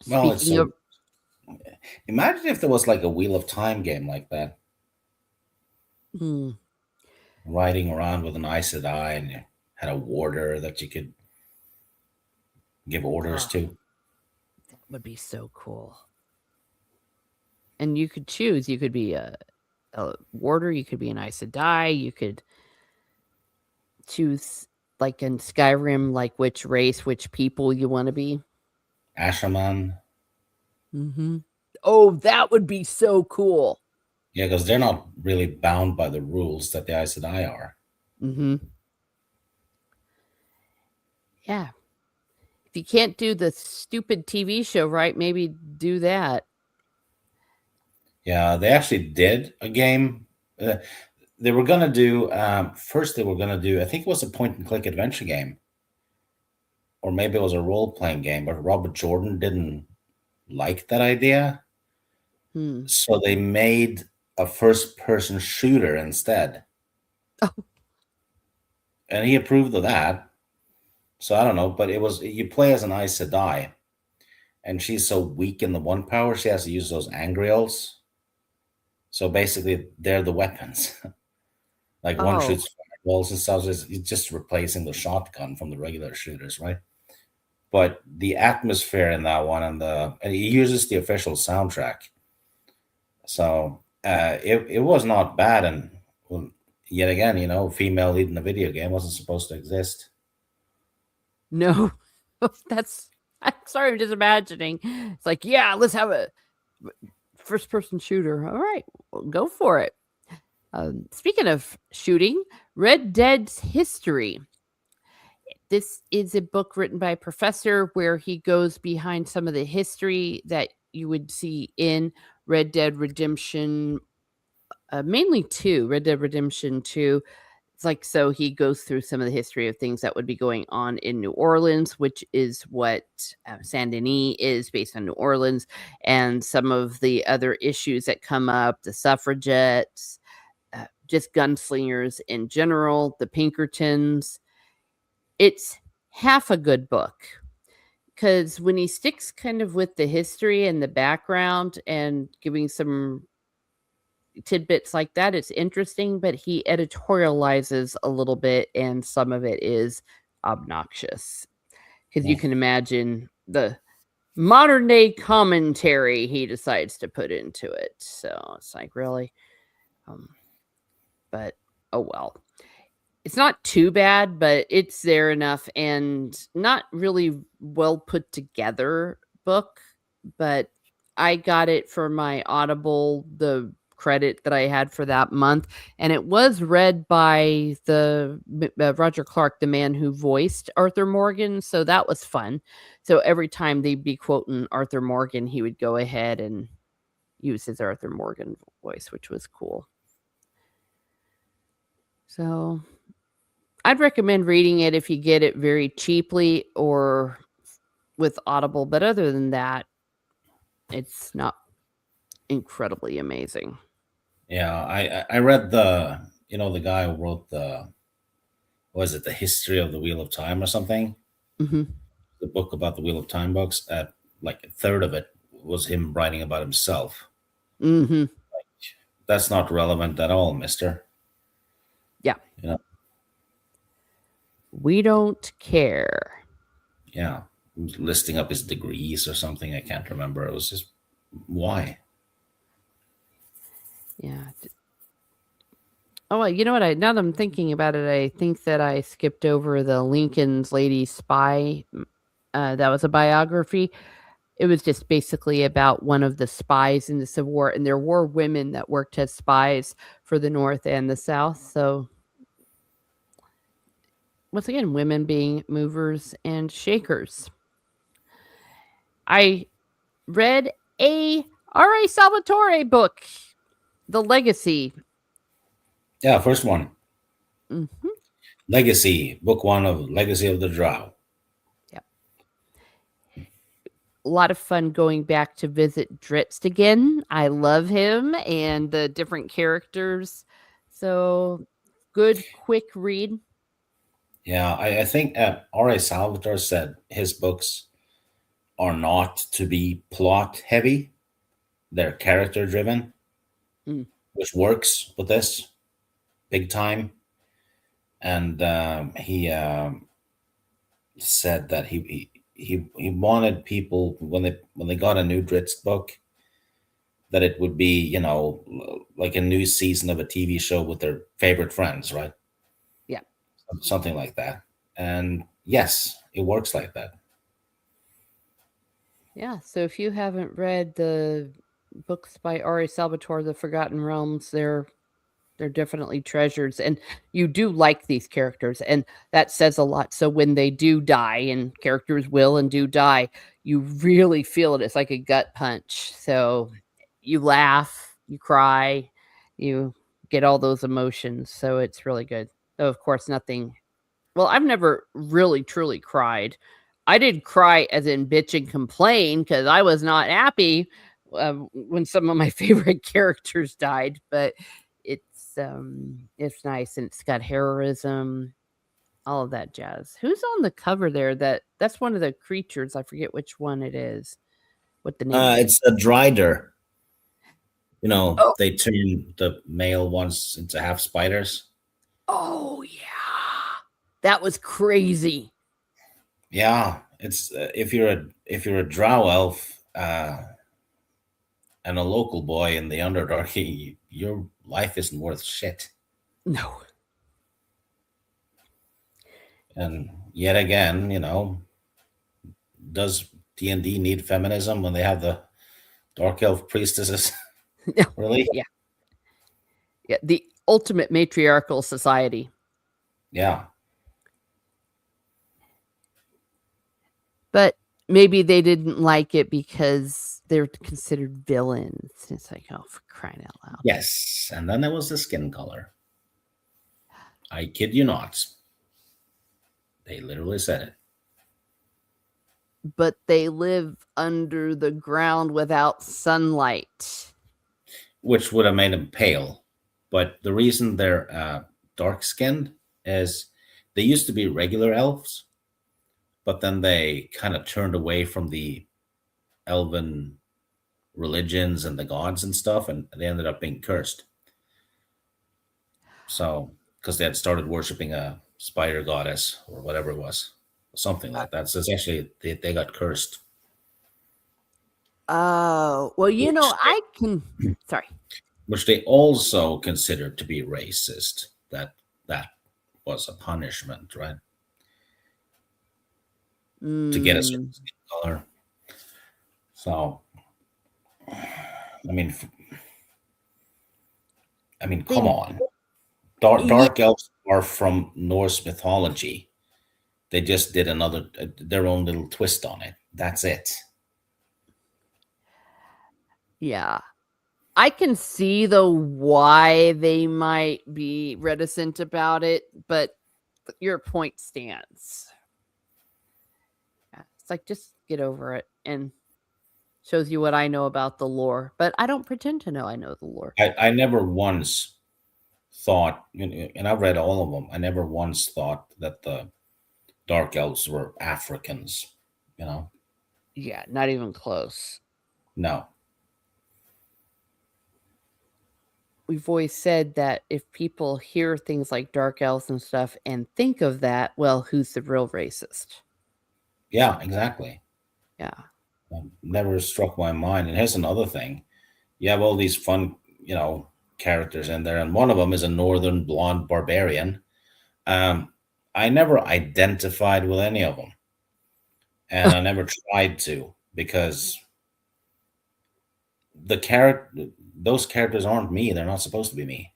Speaker 2: Well, it's
Speaker 1: Speaking
Speaker 2: so.
Speaker 1: of,
Speaker 2: Imagine if there was like a Wheel of Time game like that,
Speaker 1: hmm,
Speaker 2: riding around with an Aes Sedai, and you had a warder that you could give orders
Speaker 1: oh,
Speaker 2: to.
Speaker 1: that would be so cool. And you could choose. You could be a warder. You could be an Aes Sedai. You could choose, like in Skyrim, like which race, which people you want to be.
Speaker 2: Asherman.
Speaker 1: Mm-hmm. Oh, that would be so cool.
Speaker 2: Yeah, because they're not really bound by the rules that the Aes Sedai are.
Speaker 1: Mm-hmm. Yeah. If you can't do the stupid TV show right, maybe do that.
Speaker 2: Yeah, they actually did a game. Uh, they were gonna do first. They were gonna do. I think it was a point and click adventure game, or maybe it was a role playing game. But Robert Jordan didn't like that idea,
Speaker 1: Hmm.
Speaker 2: so they made a first person shooter instead,
Speaker 1: Oh,
Speaker 2: and he approved of that. So I don't know, but it was you play as an Aes Sedai, and she's so weak in the one power, she has to use those angrials. So basically, they're the weapons. Like one
Speaker 1: oh,
Speaker 2: shoots fireballs and stuff. It's just replacing the shotgun from the regular shooters, right? But the atmosphere in that one and he uses the official soundtrack. So it was not bad. And well, yet again, female lead in a video game wasn't supposed to exist.
Speaker 1: no. That's, I'm sorry, I'm just imagining. It's like, yeah, let's have a first person shooter. All right, well, go for it. Speaking of shooting, Red Dead's History. This is a book written by a professor where he goes behind some of the history that you would see in Red Dead Redemption, mainly 2, Red Dead Redemption 2. It's like, so he goes through some of the history of things that would be going on in New Orleans, which is what Saint Denis is, based on New Orleans, and some of the other issues that come up, the suffragettes, just gunslingers in general, the Pinkertons. It's half a good book because when he sticks kind of with the history and the background and giving some tidbits like that, it's interesting, but he editorializes a little bit, and some of it is obnoxious because you
Speaker 2: Mm.
Speaker 1: can imagine the modern day commentary he decides to put into it. So it's like, really? Um, but oh well. It's not too bad, but it's there enough and not really well put together book, but I got it for my Audible, the credit that I had for that month, and it was read by the Roger Clark, the man who voiced Arthur Morgan, so that was fun. So every time they'd be quoting Arthur Morgan, he would go ahead and use his Arthur Morgan voice, which was cool. So I'd recommend reading it if you get it very cheaply or with Audible, but other than that, it's not incredibly amazing.
Speaker 2: Yeah, I read the, the guy who wrote the, was it the history of the Wheel of Time or something?
Speaker 1: Mhm.
Speaker 2: The book about the Wheel of Time books. Like a third of it was him writing about himself.
Speaker 1: Mhm.
Speaker 2: That's not relevant at all, Mister.
Speaker 1: Yeah.
Speaker 2: You know,
Speaker 1: We don't care.
Speaker 2: yeah, he was listing up his degrees or something. I can't remember. It was just why.
Speaker 1: Yeah. Oh, well, you know what? Now that I'm thinking about it, I think that I skipped over the Lincoln's Lady Spy. That was a biography. It was just basically about one of the spies in the Civil War, and there were women that worked as spies for the North and the South. So once again, women being movers and shakers. I read a R.A. Salvatore book, The Legacy.
Speaker 2: Yeah, first one,
Speaker 1: Mm-hmm.
Speaker 2: Legacy, book one of Legacy of the Drow.
Speaker 1: Yep. A lot of fun going back to visit Dritz again. I love him and the different characters. So good, quick read.
Speaker 2: Yeah, I think R.A. Salvatore said his books are not to be plot heavy; they're character driven,
Speaker 1: Mm.
Speaker 2: which works with this big time. And he said that he wanted people when they got a new Dritz book that it would be, like a new season of a TV show with their favorite friends, right?
Speaker 1: Yeah.
Speaker 2: Something like that. And yes, it works like that.
Speaker 1: Yeah. So if you haven't read the books by R.A. Salvatore, The Forgotten Realms, they're definitely treasures, and you do like these characters, and that says a lot. So when they do die, and characters will and do die, you really feel it. It's like a gut punch. So you laugh, you cry, you get all those emotions. So it's really good. Though of course nothing. Well, I've never really truly cried. I did cry as in bitch and complain because I was not happy when some of my favorite characters died, but it's nice and it's got heroism, all of that jazz. Who's on the cover there? That's one of the creatures. I forget which one it is. What the name of it.
Speaker 2: It's a Drider.
Speaker 1: Oh,
Speaker 2: They turn the male ones into half spiders.
Speaker 1: oh yeah, that was crazy.
Speaker 2: Yeah, it's if you're a drow elf and a local boy in the Underdark, your life isn't worth shit.
Speaker 1: No,
Speaker 2: And yet again, does D&D need feminism when they have the dark elf priestesses?
Speaker 1: no,
Speaker 2: Really?
Speaker 1: yeah, yeah. The ultimate matriarchal society.
Speaker 2: Yeah.
Speaker 1: But maybe they didn't like it because they're considered villains. It's like, oh, for crying out loud.
Speaker 2: Yes. And then there was the skin color. I kid you not. They literally said it.
Speaker 1: But they live under the ground without sunlight.
Speaker 2: Which would have made them pale. But the reason they're dark skinned is they used to be regular elves, but then they kind of turned away from the elven religions and the gods and stuff, and they ended up being cursed. So, because they had started worshiping a spider goddess or whatever it was, something
Speaker 1: Uh,
Speaker 2: like that. So it's actually they got cursed,
Speaker 1: Oh, well,
Speaker 2: which
Speaker 1: I can. Sorry.
Speaker 2: they also considered to be racist. That was a punishment, right? To get a certain
Speaker 1: Mm,
Speaker 2: skin color. So I mean, come
Speaker 1: they,
Speaker 2: on. Dark
Speaker 1: yeah,
Speaker 2: elves are from Norse mythology. They just did another their own little twist on it. That's it.
Speaker 1: yeah. I can see though why they might be reticent about it, but your point stands. Yeah, it's like just get over it and shows you what I know about the lore, but I don't pretend to know I know the lore.
Speaker 2: I never once thought, and I've read all of them. I never once thought that the dark elves were Africans. You know,
Speaker 1: Yeah, not even close.
Speaker 2: no.
Speaker 1: We've always said that if people hear things like dark elves and stuff and think of that, well, who's the real racist?
Speaker 2: Yeah, exactly.
Speaker 1: Yeah.
Speaker 2: Never struck my mind. And here's another thing: you have all these fun, characters in there, and one of them is a northern blonde barbarian. Um, I never identified with any of them, and I never tried to because the character, those characters aren't me. They're not supposed to be me.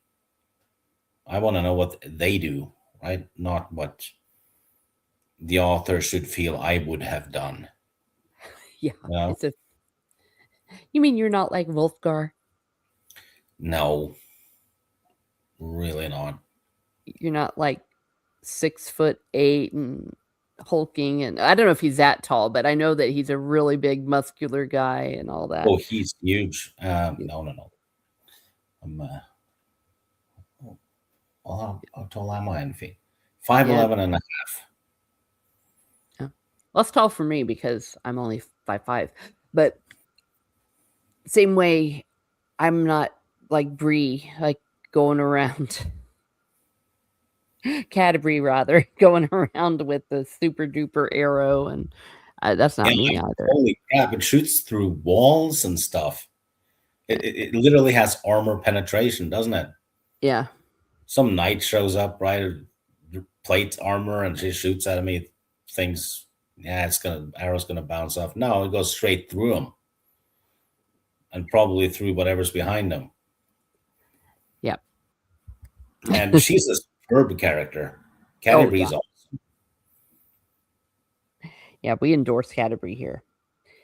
Speaker 2: I want to know what they do, right? Not what the author should feel I would have done.
Speaker 1: Yeah.
Speaker 2: You know?
Speaker 1: It's a You mean you're not like Wolfgar?
Speaker 2: No, really not.
Speaker 1: You're not like 6'8" and hulking, and I don't know if he's that tall, but I know that he's a really big muscular guy and all that.
Speaker 2: Oh, he's huge.
Speaker 1: Yeah.
Speaker 2: No, no, no. I'm how tall am I in feet? Five
Speaker 1: Yeah.
Speaker 2: eleven and a
Speaker 1: Yeah. Well, that's tall for me because I'm only 5'5". But same way, I'm not like Bree, like going around Canterbury rather, going around with the super duper arrow, and that's
Speaker 2: Yeah,
Speaker 1: not me either.
Speaker 2: holy crap! It shoots through walls and stuff. It literally has armor penetration, doesn't it?
Speaker 1: Yeah.
Speaker 2: Some knight shows up, right? Plate armor, and she shoots at me. Thinks, yeah, arrow's gonna bounce off. No, it goes straight through him, and probably through whatever's behind him.
Speaker 1: Yeah.
Speaker 2: And she's a superb character.
Speaker 1: Oh yeah.
Speaker 2: Canterbury's awesome.
Speaker 1: Yeah, we endorse Canterbury here.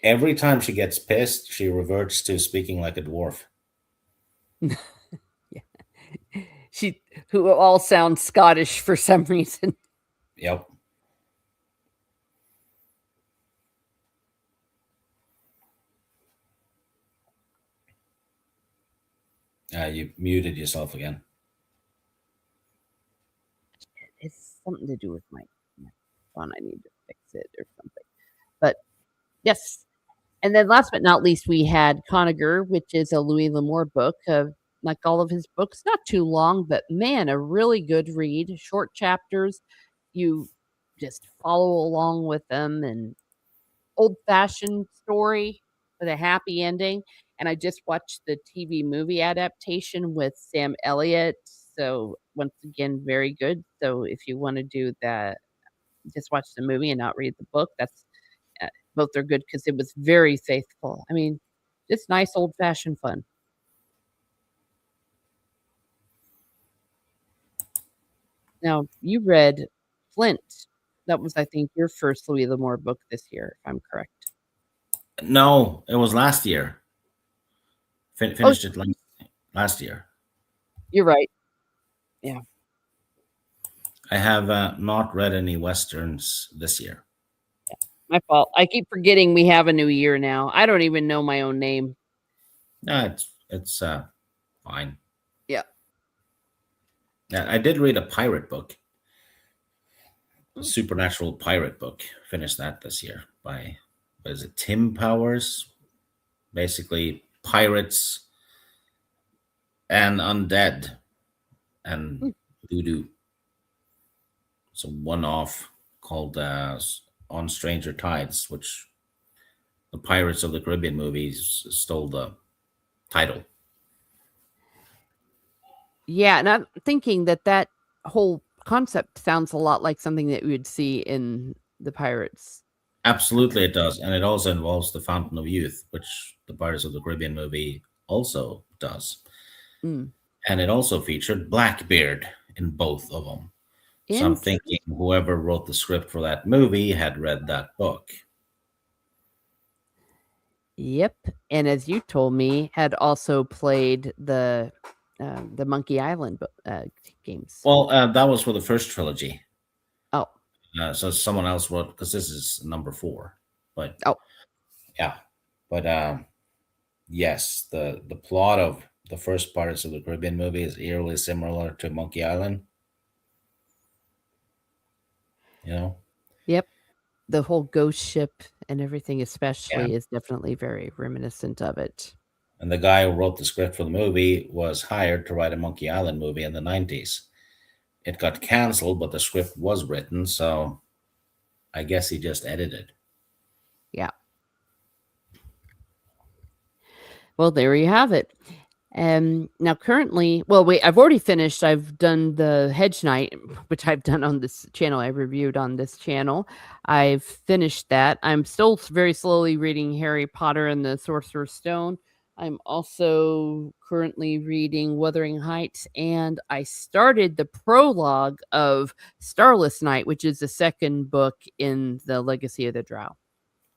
Speaker 2: Every time she gets pissed, she reverts to speaking like a dwarf.
Speaker 1: Yeah. She who all sound Scottish for some reason.
Speaker 2: Yep. You muted yourself again.
Speaker 1: It's something to do with my phone. I need to fix it or something. But yes. And then last but not least, we had Conager, which is a Louis L'Amour book. Like all of his books, not too long, but man, a really good read. Short chapters. You just follow along with them, and old-fashioned story with a happy ending. And I just watched the TV movie adaptation with Sam Elliott. So once again, very good. So if you want to do that, just watch the movie and not read the book. That's both are good because it was very faithful. I mean, just nice old-fashioned fun. Now, you read Flint. That was, I think, your first Louis L'Amour book this year, if I'm correct.
Speaker 2: No, it was last year.
Speaker 1: Oh,
Speaker 2: Finished it last year.
Speaker 1: you're right. Yeah.
Speaker 2: I have not read any westerns this year.
Speaker 1: My fault. I keep forgetting we have a new year now. I don't even know my own name.
Speaker 2: No, it's fine.
Speaker 1: Yeah.
Speaker 2: Yeah, I did read a pirate book, a supernatural pirate book. Finished that this year by, what is it, Tim Powers? Basically, pirates and undead and
Speaker 1: Mm.
Speaker 2: voodoo. It's a one-off called "On Stranger Tides," which the Pirates of the Caribbean movies stole the title.
Speaker 1: Yeah, and I'm thinking that that whole concept sounds a lot like something that we would see in the Pirates.
Speaker 2: Absolutely, it does, and it also involves the Fountain of Youth, which the Pirates of the Caribbean movie also does,
Speaker 1: Mm.
Speaker 2: and it also featured Blackbeard in both of them. So I'm thinking
Speaker 1: Interesting.
Speaker 2: whoever wrote the script for that movie had read that book.
Speaker 1: Yep, and as you told me, had also played the Monkey Island games.
Speaker 2: Well, that was for the first trilogy.
Speaker 1: Oh,
Speaker 2: So someone else wrote because this is number four. But
Speaker 1: oh,
Speaker 2: yeah, but yes, the plot of the first Pirates of the Caribbean movie is eerily similar to Monkey Island. You know,
Speaker 1: yep. The whole ghost ship and everything
Speaker 2: yeah.
Speaker 1: especially is definitely very reminiscent of it.
Speaker 2: And the guy who wrote the script for the movie was hired to write a Monkey Island movie in the 90s. It got canceled, but the script was written, so I guess he just edited.
Speaker 1: Yeah. Well, there you have it. Now currently, well, wait, I've already finished. I've done the Hedge Knight, which I've done on this channel. I reviewed on this channel. I've finished that. I'm still very slowly reading Harry Potter and the Sorcerer's Stone. I'm also currently reading Wuthering Heights, and I started the prologue of Starless Night, which is the second book in the Legacy of the Drow.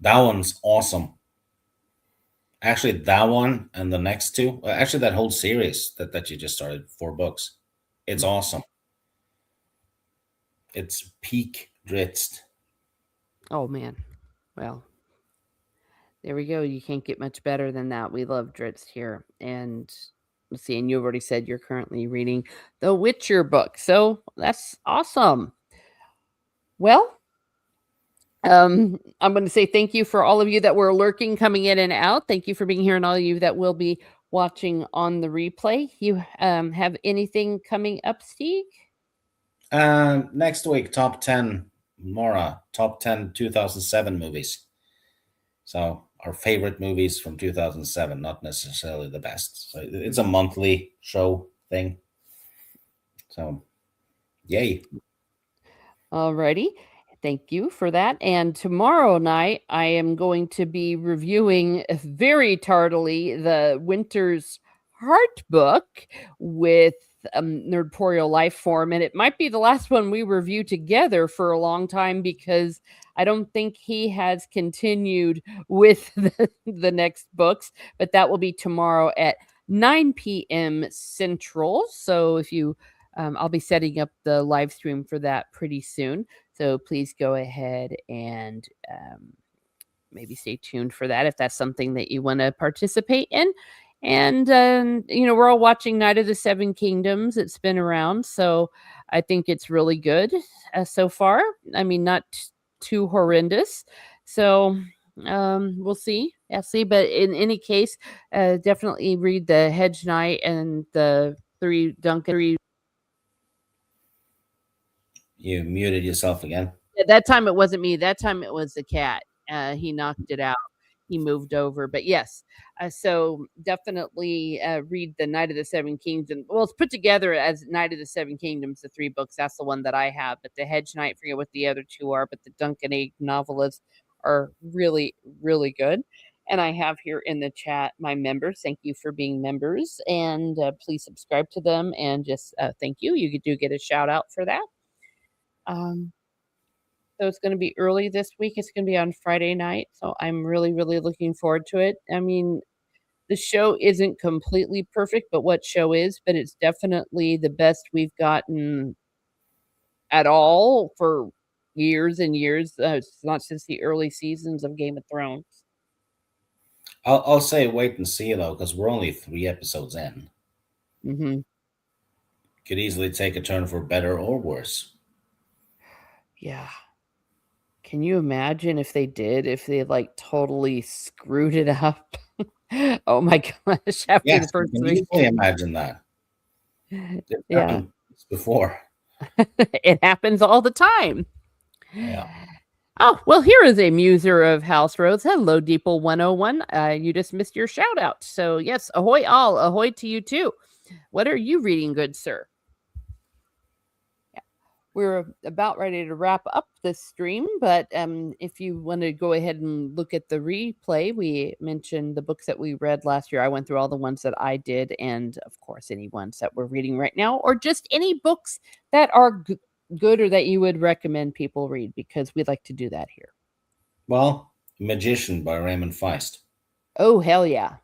Speaker 2: That one's awesome. Actually, that one and the next two, actually, that whole series that you just started, 4 books, it's
Speaker 1: Mm.
Speaker 2: awesome. It's peak Dritz.
Speaker 1: Oh man, well, there we go. You can't get much better than that. We love Dritz here. And let's see, and you already said you're currently reading the Witcher book. So that's awesome. Well, I'm going to say thank you for all of you that were lurking, coming in and out. Thank you for being here, and all of you that will be watching on the replay. You have anything coming up, Steve?
Speaker 2: Next week, top 10, Mora, top 10 2007 movies. So our favorite movies from 2007, not necessarily the best. So it's a monthly show thing. So, yay.
Speaker 1: Alrighty. Thank you for that. And tomorrow night, I am going to be reviewing very tardily the Winter's Heart book with Nerdporeal Lifeform. And it might be the last one we review together for a long time because I don't think he has continued with the next books. But that will be tomorrow at 9 p.m. Central. So if you I'll be setting up the live stream for that pretty soon. So please go ahead and maybe stay tuned for that if that's something that you want to participate in. And, we're all watching Night of the Seven Kingdoms. It's been around. So I think it's really good so far. I mean, not too horrendous. So we'll see. I'll see. But in any case, definitely read the Hedge Knight and the three.
Speaker 2: You muted yourself again.
Speaker 1: Yeah, that time it wasn't me. That time it was the cat. He knocked it out. He moved over. But yes, so definitely read the Night of the Seven Kingdoms. Well, it's put together as Night of the Seven Kingdoms, the 3 books. That's the one that I have. But the Hedge Knight, forget what the other 2 are. But the Duncan Egg novelists are really, really good. And I have here in the chat my members. Thank you for being members. And please subscribe to them. And just thank you. You do get a shout out for that. So it's gonna be early this week. It's gonna be on Friday night, so I'm really, really looking forward to it. I mean, the show isn't completely perfect, but what show is? But it's definitely the best we've gotten at all for years and years, it's not since the early seasons of Game of Thrones.
Speaker 2: I'll say wait and see though, because we're only 3 episodes in.
Speaker 1: Mhm.
Speaker 2: Could easily take a turn for better or worse.
Speaker 1: Yeah. Can you imagine if they did? If they, like, totally screwed it up? Oh my gosh, after the
Speaker 2: Yes, you
Speaker 1: first
Speaker 2: can
Speaker 1: 3.
Speaker 2: easily imagine that. It's
Speaker 1: Yeah.
Speaker 2: happened before.
Speaker 1: It happens all the time.
Speaker 2: Yeah.
Speaker 1: Oh, well, here is a muser of House Roads. Hello, Deeple 101. You just missed your shout out. So, yes, ahoy all. Ahoy to you too. What are you reading, good sir? We're about ready to wrap up this stream, but if you want to go ahead and look at the replay, we mentioned the books that we read last year. I went through all the ones that I did, and of course, any ones that we're reading right now, or just any books that are good or that you would recommend people read, because we'd like to do that here.
Speaker 2: Well, Magician by Raymond Feist.
Speaker 1: Oh, hell yeah.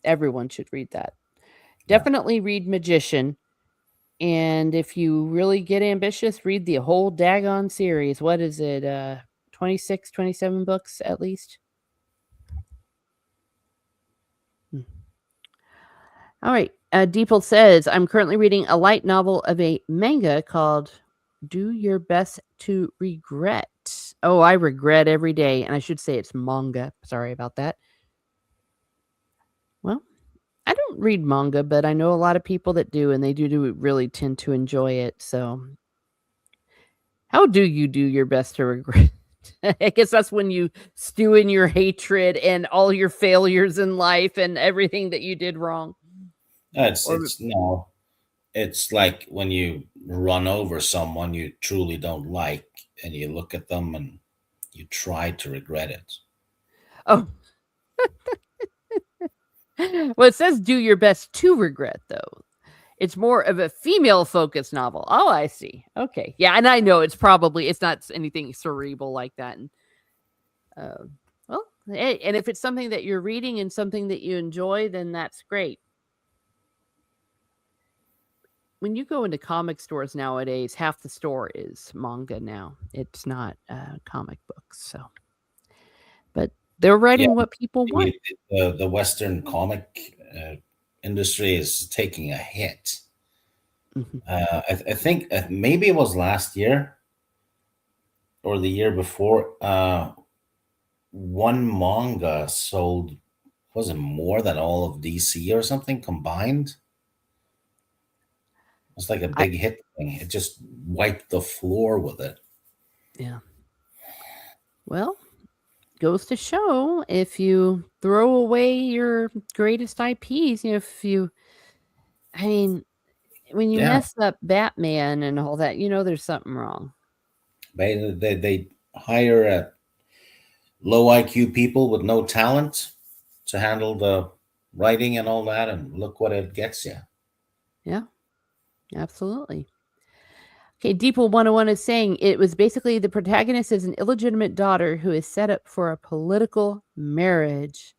Speaker 1: Everyone should read that.
Speaker 2: Yeah.
Speaker 1: Definitely read Magician. And if you really get ambitious, read the whole daggone series. What is it? 26, 27 books at least? All right. Deeple says, I'm currently reading a light novel of a manga called Do Your Best to Regret. Oh, I regret every day. And I should say it's manga. Sorry about that. Well, I don't read manga, but I know a lot of people that do, and they do really tend to enjoy it. So, how do you do your best to regret? I guess that's when you stew in your hatred and all your failures in life and everything that you did wrong. Or
Speaker 2: It's no, it's like when you run over someone you truly don't like and you look at them and you try to regret it.
Speaker 1: oh, well, it says do your best to regret though. It's more of a female focused novel. Oh, I see. Okay, yeah, and I know it's not anything cerebral like that. And well, hey, and if it's something that you're reading and something that you enjoy, then that's great. When you go into comic stores nowadays, half the store is manga now. It's not comic books. So, but they're
Speaker 2: Yeah,
Speaker 1: writing what people want.
Speaker 2: the Western comic industry is taking a hit.
Speaker 1: Mhm.
Speaker 2: I think maybe it was last year or the year before. One manga sold, was it more than all of DC or something combined? It was like a
Speaker 1: I
Speaker 2: big hit thing. It just wiped the floor with it.
Speaker 1: Yeah. Well, goes to show if you throw away your greatest IPs, if you, I mean, when you
Speaker 2: Yeah,
Speaker 1: mess up Batman and all that, there's something wrong.
Speaker 2: they hire low IQ people with no talent to handle the writing and all that, and look what it gets you.
Speaker 1: Yeah, absolutely. Okay, Deeple 101 is saying it was basically the protagonist is an illegitimate daughter who is set up for a political marriage.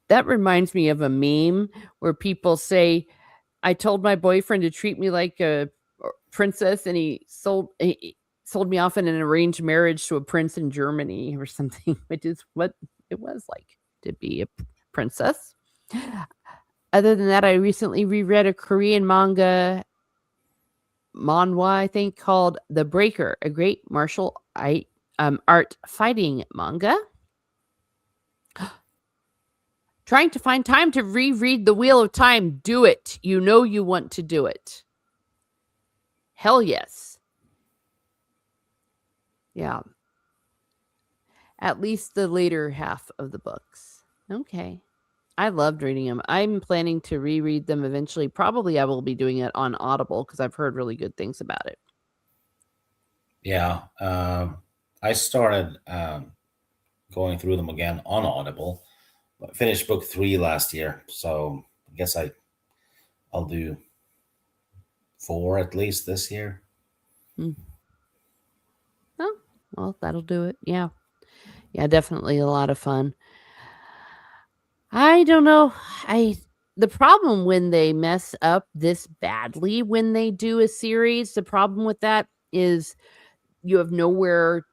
Speaker 1: That reminds me of a meme where people say, I told my boyfriend to treat me like a princess, and he sold me off in an arranged marriage to a prince in Germany or something, which is what it was like to be a princess. Other than that, I recently reread a Korean manhwa, I think, called The Breaker, a great martial art fighting manga. Trying to find time to reread The Wheel of Time. Do it. You know you want to do it. Hell yes. Yeah. At least the later half of the books. Okay. I loved reading them. I'm planning to reread them eventually. Probably I will be doing it on Audible because I've heard really good things about it.
Speaker 2: Yeah, I started going through them again on Audible. I finished book 3 last year, so I guess I'll do 4 at least this year.
Speaker 1: Oh, well, that'll do it. Yeah. Yeah, definitely a lot of fun. I don't know. The problem when they mess up this badly when they do a series, the problem with that is you have nowhere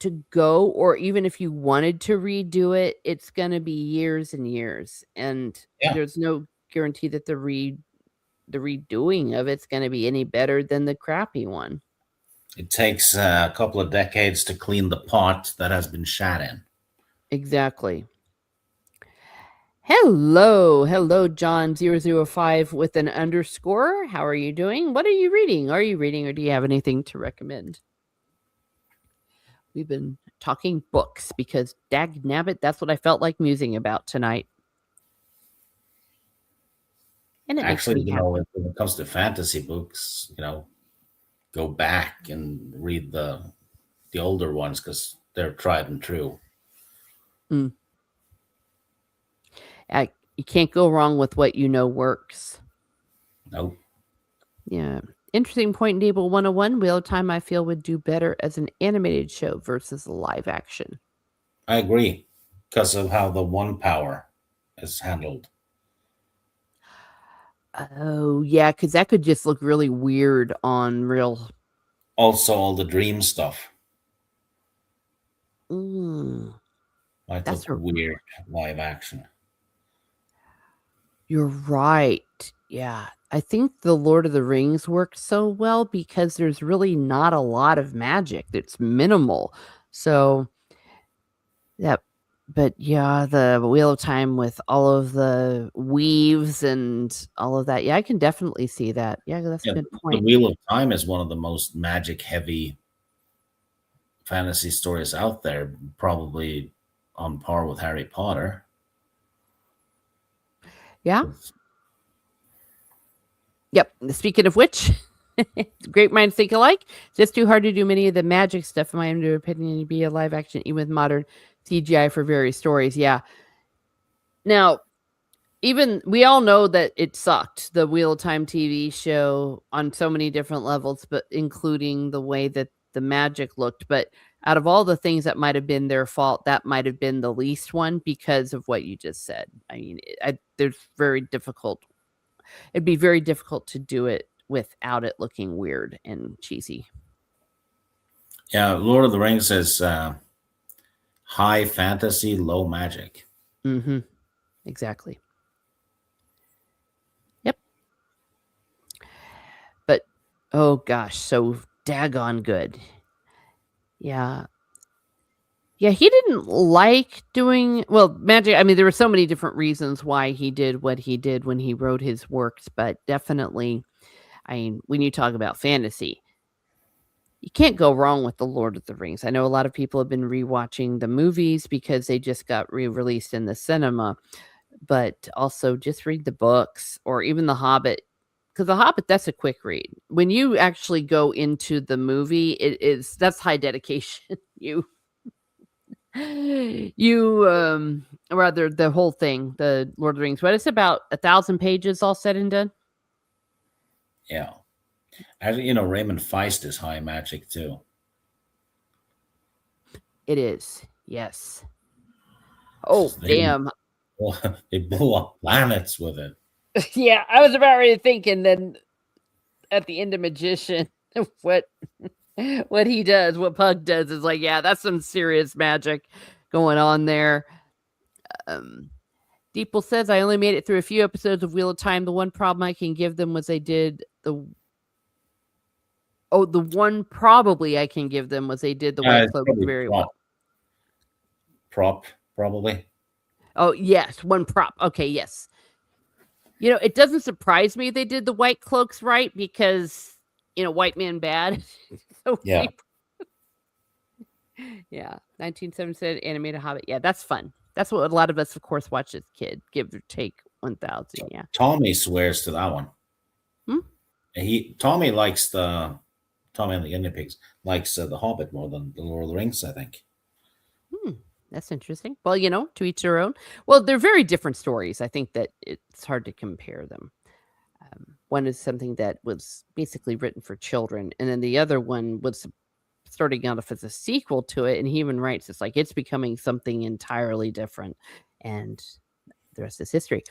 Speaker 1: to go, or even if you wanted to redo it, it's going to be years and years, and
Speaker 2: Yeah,
Speaker 1: there's no guarantee that the redoing of it's going to be any better than the crappy one.
Speaker 2: it takes a couple of decades to clean the pot that has been shat in.
Speaker 1: Exactly. Hello, John 005 with an underscore. How are you doing? What are you reading? Are you reading or do you have anything to recommend? We've been talking books because dag nabbit, that's what I felt like musing about tonight. And it makes
Speaker 2: Actually,
Speaker 1: me happy.
Speaker 2: when it comes to fantasy books, go back and read the older ones because they're tried and true.
Speaker 1: Mm. You can't go wrong with what you know works.
Speaker 2: Nope.
Speaker 1: Yeah. Interesting point in Table 101. Wheel of Time, I feel, would do better as an animated show versus live action.
Speaker 2: I agree because of how the one power is handled.
Speaker 1: Oh, yeah, because that could just look really weird on real.
Speaker 2: Also, all the dream stuff
Speaker 1: Mm,
Speaker 2: might
Speaker 1: that's
Speaker 2: look
Speaker 1: a
Speaker 2: weird live action.
Speaker 1: You're right. Yeah. I think the Lord of the Rings works so well because there's really not a lot of magic. It's minimal. So, yeah. But yeah, the Wheel of Time with all of the weaves and all of that. Yeah, I can definitely see that. Yeah, that's a
Speaker 2: Yeah,
Speaker 1: good
Speaker 2: the
Speaker 1: point.
Speaker 2: Wheel of Time is one of the most magic heavy fantasy stories out there, probably on par with Harry Potter.
Speaker 1: Yeah. Yep. Speaking of which, great minds think alike. It's just too hard to do many of the magic stuff, in my own opinion, to be a live action, even with modern CGI for various stories. Yeah. Now, even we all know that it sucked, the Wheel of Time TV show on so many different levels, but including the way that the magic looked. But out of all the things that might have been their fault, that might have been the least one because of what you just said. I mean, there's very difficult. It'd be very difficult to do it without it looking weird and cheesy.
Speaker 2: Yeah, Lord of the Rings is high fantasy, low magic.
Speaker 1: Mm-hmm. Exactly. Yep. But oh gosh, so daggone good. Yeah. Yeah, he didn't like doing magic. I mean, there were so many different reasons why he did what he did when he wrote his works, but definitely, I mean, when you talk about fantasy, you can't go wrong with The Lord of the Rings. I know a lot of people have been rewatching the movies because they just got re-released in the cinema, but also just read the books or even The Hobbit. Because The Hobbit, that's a quick read. When you actually go into the movie, that's high dedication. Rather the whole thing, the Lord of the Rings, what it's about 1,000 pages all said and done.
Speaker 2: Yeah. As Raymond Feist is high magic too.
Speaker 1: It is, yes. Oh,
Speaker 2: They
Speaker 1: damn.
Speaker 2: they blew up planets with it.
Speaker 1: Yeah, I was about ready to think, and then at the end of Magician, what what he does, what Pug does is like, yeah, that's some serious magic going on there. Um, Deeple says, I only made it through a few episodes of Wheel of Time. The one problem I can give them was the one probably I can give them was they did the White
Speaker 2: It's
Speaker 1: Cloak
Speaker 2: probably
Speaker 1: very well.
Speaker 2: prop, probably.
Speaker 1: Oh, yes, one prop. Okay, yes. It doesn't surprise me they did the White Cloaks right because, white man bad. So
Speaker 2: Yeah.
Speaker 1: yeah, 1977 animated Hobbit. Yeah, that's fun. That's what a lot of us, of course, watched as kid. Give or take 1,000. Yeah.
Speaker 2: Tommy swears to that one.
Speaker 1: Hmm?
Speaker 2: Tommy likes Tommy and the Guinea Pigs likes the Hobbit more than the Lord of the Rings, I think.
Speaker 1: Hmm. That's interesting. Well, to each their own. Well, they're very different stories. I think that it's hard to compare them. One is something that was basically written for children, and then the other one was starting out as a sequel to it. And he even writes it's like it's becoming something entirely different, and the rest is history.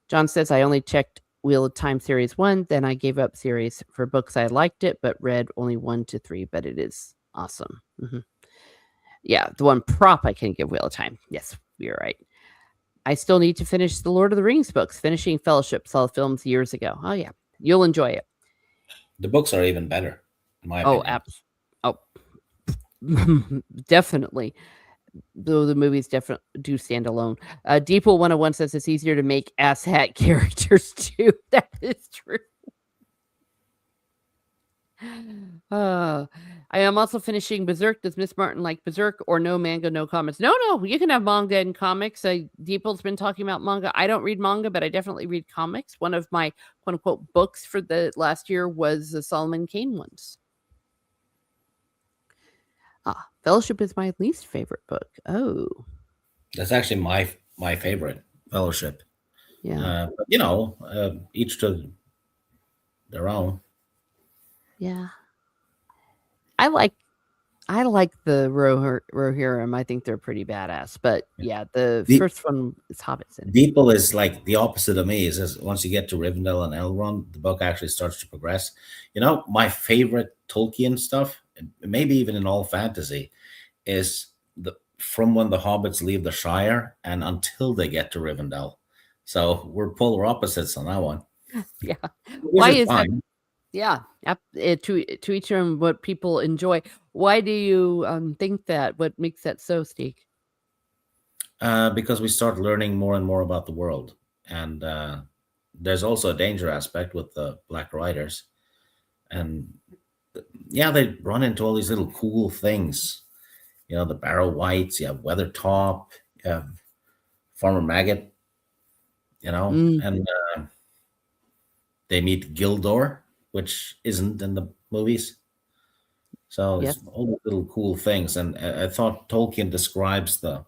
Speaker 1: John says I only checked Wheel of Time series 1, then I gave up series for books. I liked it, but read only 1 to 3. But it is awesome. Yeah, the one prop I can give Wheel of Time. Yes, you're right. I still need to finish the Lord of the Rings books. Finishing Fellowship, saw the films years ago. Oh yeah, you'll enjoy it.
Speaker 2: The books are even better, in my
Speaker 1: Oh,
Speaker 2: opinion.
Speaker 1: oh, definitely. though the movies definitely do stand alone. Deeple 101 says it's easier to make asshat characters too. That is true. Uh, I am also finishing Berserk. Does Miss Martin like Berserk or no manga, no comics? No, no, you can have manga and comics. Deeple's been talking about manga. I don't read manga, but I definitely read comics. One of my quote unquote books for the last year was the Solomon Kane ones. Fellowship is my least favorite book. Oh,
Speaker 2: That's actually my favorite, Fellowship.
Speaker 1: yeah.
Speaker 2: But each to their own.
Speaker 1: Yeah. I like the Rohirrim. I think they're pretty badass. But yeah, the
Speaker 2: The
Speaker 1: first one is Hobbits in it.
Speaker 2: Deeple is like the opposite of me. Is just once you get to Rivendell and Elrond, the book actually starts to progress. My favorite Tolkien stuff, maybe even in all fantasy, is the from when the hobbits leave the Shire and until they get to Rivendell. So we're polar opposites on that one,
Speaker 1: Yeah.
Speaker 2: which
Speaker 1: Why
Speaker 2: is
Speaker 1: is that?
Speaker 2: fine.
Speaker 1: Yeah. To each their own. What people enjoy. Why do you think that? What makes that so, Steve?
Speaker 2: Because we start learning more and more about the world, and there's also a danger aspect with the Black Riders, and yeah, they run into all these little cool things. The Barrow Whites, you have Weathertop, you have Farmer Maggot,
Speaker 1: Mm,
Speaker 2: and they meet Gildor, which isn't in the movies. So it's
Speaker 1: yes.
Speaker 2: all these little cool things, and I thought Tolkien describes the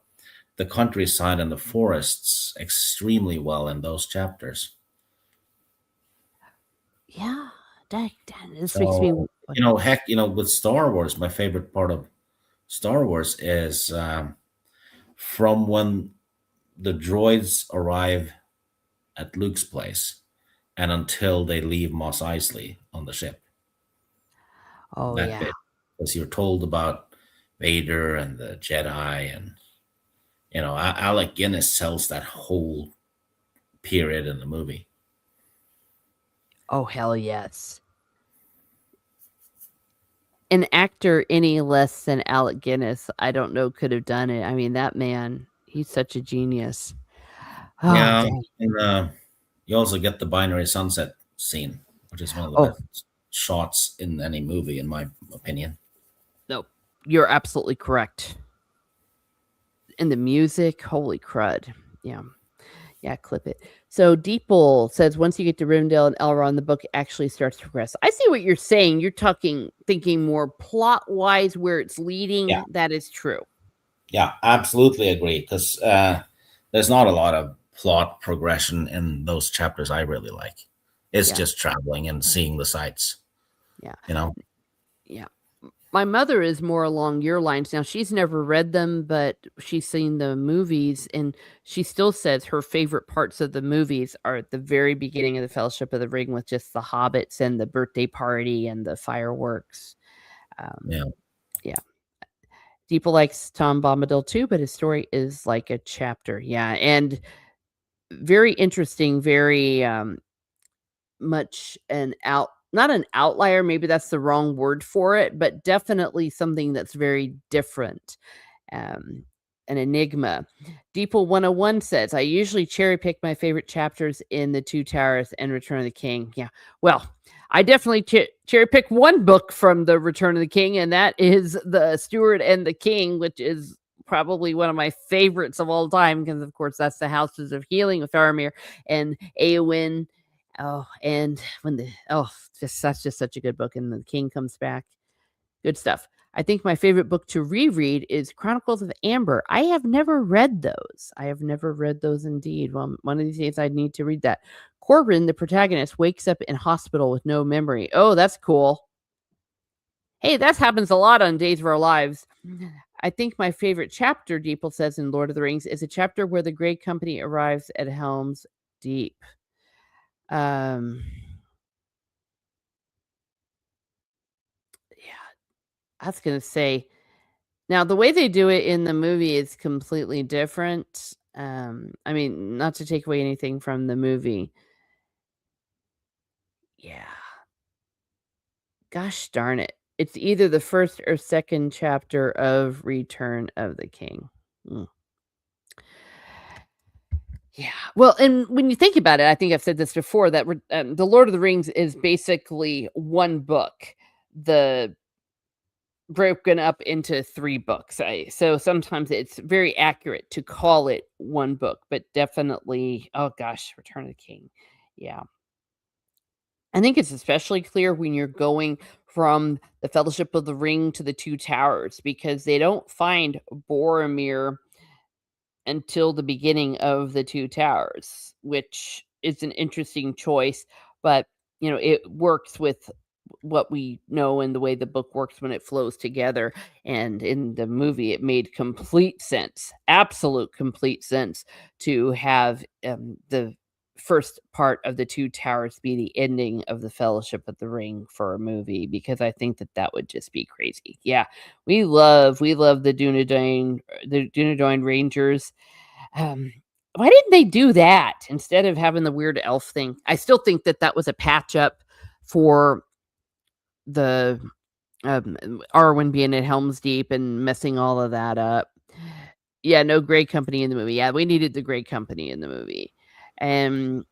Speaker 2: countryside and the forests extremely well in those chapters.
Speaker 1: Yeah. Dang, this makes me.
Speaker 2: So, heck, with Star Wars, my favorite part of Star Wars is from when the droids arrive at Luke's place and until they leave Mos Eisley on the ship.
Speaker 1: Oh
Speaker 2: That
Speaker 1: yeah.
Speaker 2: bit, because you're told about Vader and the Jedi, and Alec Guinness sells that whole period in the movie.
Speaker 1: Oh hell yes. An actor any less than Alec Guinness, I don't know, could have done it. I mean, that man, he's such a genius. Oh
Speaker 2: Yeah,
Speaker 1: dang.
Speaker 2: and you also get the binary sunset scene, which is one of the
Speaker 1: Oh
Speaker 2: best shots in any movie, in my opinion.
Speaker 1: no, you're absolutely correct. And the music, holy crud. Yeah. Yeah, clip it. So Deeple says once you get to Rivendell and Elrond, the book actually starts to progress. I see what you're saying. You're thinking more plot wise where it's
Speaker 2: Yeah,
Speaker 1: leading. That is true.
Speaker 2: yeah, absolutely agree. Because there's not a lot of plot progression in those chapters I really like. It's
Speaker 1: Yeah.
Speaker 2: just traveling and seeing the sights.
Speaker 1: Yeah.
Speaker 2: You know,
Speaker 1: Yeah. My mother is more along your lines. Now, she's never read them, but she's seen the movies, and she still says her favorite parts of the movies are at the very beginning of the Fellowship of the Ring with just the hobbits and the birthday party and the fireworks. Um,
Speaker 2: yeah,
Speaker 1: yeah. Deepa likes Tom Bombadil too, but his story is like a chapter. Yeah. And very interesting, very much not an outlier, maybe that's the wrong word for it, but definitely something that's very different. Um, an enigma. Deeple 101 says, I usually cherry pick my favorite chapters in The Two Towers and Return of the King. Yeah. Well, I definitely cherry pick one book from The Return of the King, and that is The Steward and the King, which is probably one of my favorites of all time because, of course, that's the Houses of Healing with Faramir and Eowyn. Oh, and that's just such a good book. And the king comes back. Good stuff. I think my favorite book to reread is Chronicles of Amber. I have never read those. I have never read those indeed. Well, one of these days I'd need to read that. Corbin, the protagonist, wakes up in hospital with no memory. Oh, that's cool. Hey, that happens a lot on Days of Our Lives. I think my favorite chapter, Deeple says in Lord of the Rings, is a chapter where the Grey Company arrives at Helm's Deep. Um, yeah, I was gonna say now the way they do it in the movie is completely different. I mean, not to take away anything from the movie. Yeah. Gosh darn it. It's either the first or second chapter of Return of the King. Mm. Yeah. Well, and when you think about it, I think I've said this before that the Lord of the Rings is basically one book. The broken up into 3 books. So sometimes it's very accurate to call it 1 book, but definitely oh gosh, Return of the King. Yeah. I think it's especially clear when you're going from the Fellowship of the Ring to the Two Towers because they don't find Boromir until the beginning of the Two Towers, which is an interesting choice, but, it works with what we know and the way the book works when it flows together, and in the movie, it made complete sense, absolute complete sense to have, the first part of the Two Towers be the ending of the Fellowship of the Ring for a movie, because I think that that would just be crazy. Yeah, we love the Dunedain Rangers. um, why didn't they do that instead of having the weird elf thing? I still think that that was a patch up for the Arwen being at Helm's Deep and messing all of that up. Yeah, no Grey Company in the movie. Yeah, we needed the Grey Company in the movie. And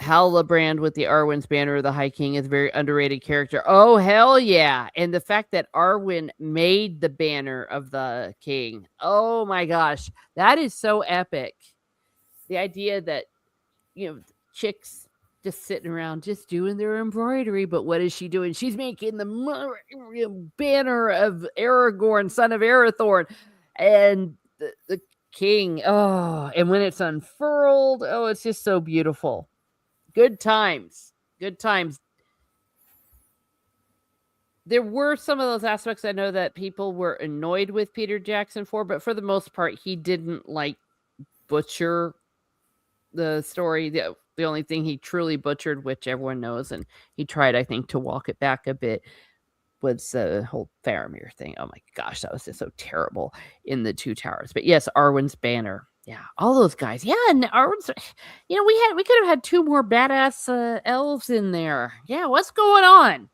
Speaker 1: Halbrand with the Arwen's banner of the High King is a very underrated character. Oh, hell yeah. And the fact that Arwen made the banner of the king. Oh my gosh. That is so epic. The idea that, chicks just sitting around just doing their embroidery, but what is she doing? She's making the banner of Aragorn, son of Arathorn, and the king. Oh, and when it's unfurled, oh, it's just so beautiful. Good times. Good times. There were some of those aspects I know that people were annoyed with Peter Jackson for, but for the most part, he didn't like butcher the story. The only thing he truly butchered, which everyone knows, and he tried, I think, to walk it back a bit, was the whole Faramir thing. Oh my gosh, that was just so terrible in the Two Towers. But yes, Arwen's banner. Yeah, all those guys. Yeah, and Arwen's. We could have had 2 more badass elves in there. Yeah, what's going on?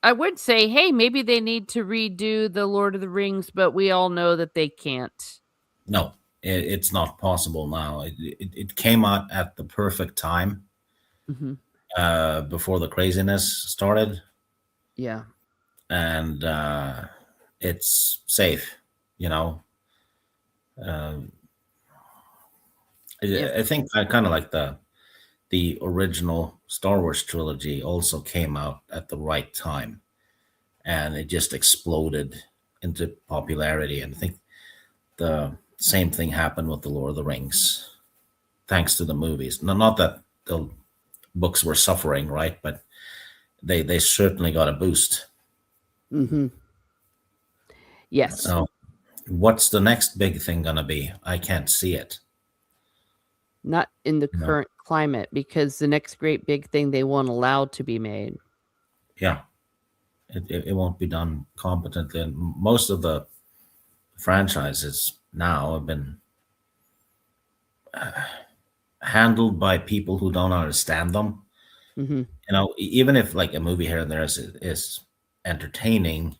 Speaker 1: I would say, hey, maybe they need to redo the Lord of the Rings, but we all know that they can't.
Speaker 2: No, it's not possible now. It came out at the perfect time,
Speaker 1: Hmm.
Speaker 2: before the craziness started,
Speaker 1: Yeah.
Speaker 2: and it's safe. You know, uh,
Speaker 1: Yep.
Speaker 2: I think I kind of like the original Star Wars trilogy also came out at the right time, and it just exploded into popularity. And I think the same thing happened with the Lord of the Rings, thanks to the movies. No, not that the books were suffering, right? But they certainly got a boost.
Speaker 1: Hmm. Yes.
Speaker 2: So, what's the next big thing gonna be? I can't see it.
Speaker 1: Not in the
Speaker 2: No.
Speaker 1: current climate, because the next great big thing they won't allow to be made.
Speaker 2: Yeah, it won't be done competently, and most of the franchises now have been handled by people who don't understand them.
Speaker 1: Hmm.
Speaker 2: Even if like a movie here and there is entertaining,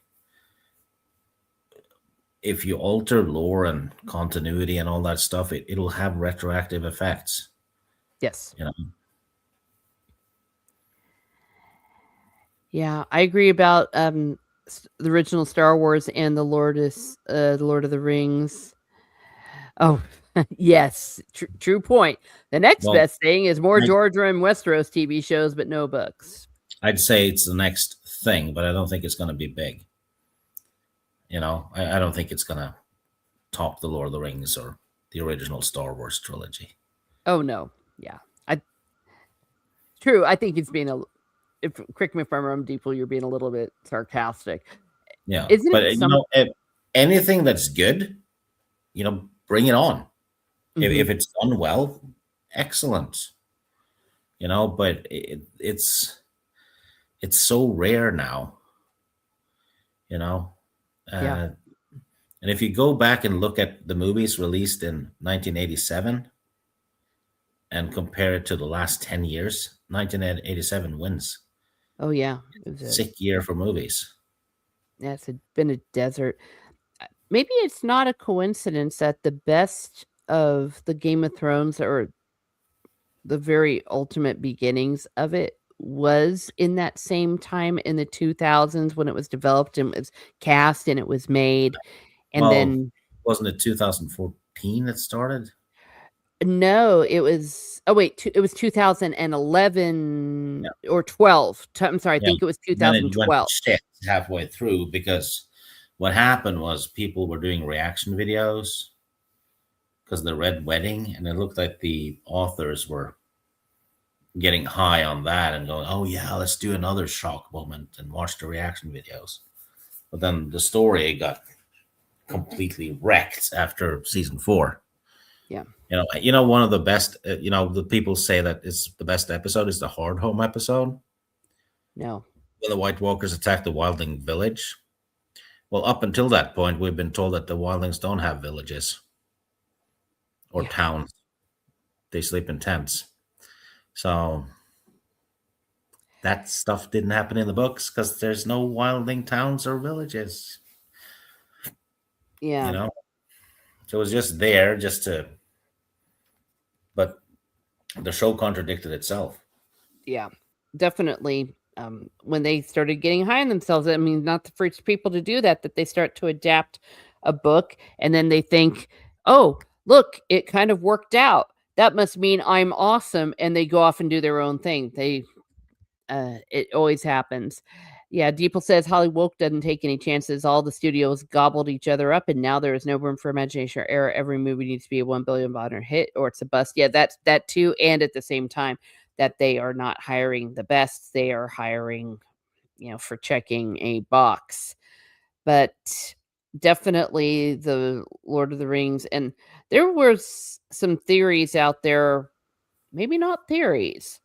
Speaker 2: if you alter lore and continuity and all that stuff, it'll have retroactive effects.
Speaker 1: Yes.
Speaker 2: You know,
Speaker 1: Yeah, I agree about the original Star Wars and the Lord of the Rings. Oh, yes, true point. The next
Speaker 2: well,
Speaker 1: best thing is more
Speaker 2: I,
Speaker 1: Georgia and Westeros TV shows, but no books.
Speaker 2: I'd say it's the next thing, but I don't think it's going to be big. I don't think it's going to top the Lord of the Rings or the original Star Wars trilogy.
Speaker 1: Oh no, yeah, I true. I think it's being if correct me if I'm wrong, Deeple, you're being a little bit sarcastic.
Speaker 2: Yeah,
Speaker 1: Isn't
Speaker 2: but
Speaker 1: it some?
Speaker 2: if anything that's good, bring it on.
Speaker 1: Mhm.
Speaker 2: If it's done well, excellent. But it's so rare now. You know,
Speaker 1: Yeah.
Speaker 2: uh, and if you go back and look at the movies released in 1987 and compare it to the last 10 years, 1987 wins.
Speaker 1: Oh yeah. It was a
Speaker 2: Sick year for movies.
Speaker 1: been a desert. maybe it's not a coincidence that the best of the Game of Thrones, or the very ultimate beginnings of it, was in that same time in the 2000s when it was developed and was cast and it was made, and
Speaker 2: Well,
Speaker 1: then
Speaker 2: wasn't it 2014 it started?
Speaker 1: no, it was oh, wait, it was 2011
Speaker 2: Yeah,
Speaker 1: or 12. I'm sorry, I
Speaker 2: yeah.
Speaker 1: think it was
Speaker 2: Then it went to
Speaker 1: 2012.
Speaker 2: shit halfway through because what happened was people were doing reaction videos because of the Red Wedding, and it looked like the authors were getting high on that and going, "Oh yeah, let's do another shock moment and watch the reaction videos." But then the story got completely wrecked after season four.
Speaker 1: Yeah,
Speaker 2: One of the best. The people say that it's the best episode is the Hard Home episode
Speaker 1: no,
Speaker 2: when the White Walkers attack the Wildling village. Well, up until that point, we've been told that the Wildlings don't have villages or
Speaker 1: yeah,
Speaker 2: towns; they sleep in tents. So that stuff didn't happen in the books because there's no Wildling towns or villages. You
Speaker 1: yeah,
Speaker 2: know, so it was just there, just to. But the show contradicted itself.
Speaker 1: yeah, definitely. When they started getting high on themselves, I mean, not the first people to do that, that they start to adapt a book and then they think, oh, look, it kind of worked out. That must mean I'm awesome. And they go off and do their own thing. It always happens. Yeah, Deeple says Holly Woke doesn't take any chances. All the studios gobbled each other up, and now there is no room for imagination or error. Every movie needs to be a $1 billion hit, or it's a bust. Yeah, that's that too. And at the same time, that they are not hiring the best; they are hiring, for checking a box. But definitely the Lord of the Rings, and there was some theories out there. Maybe not theories,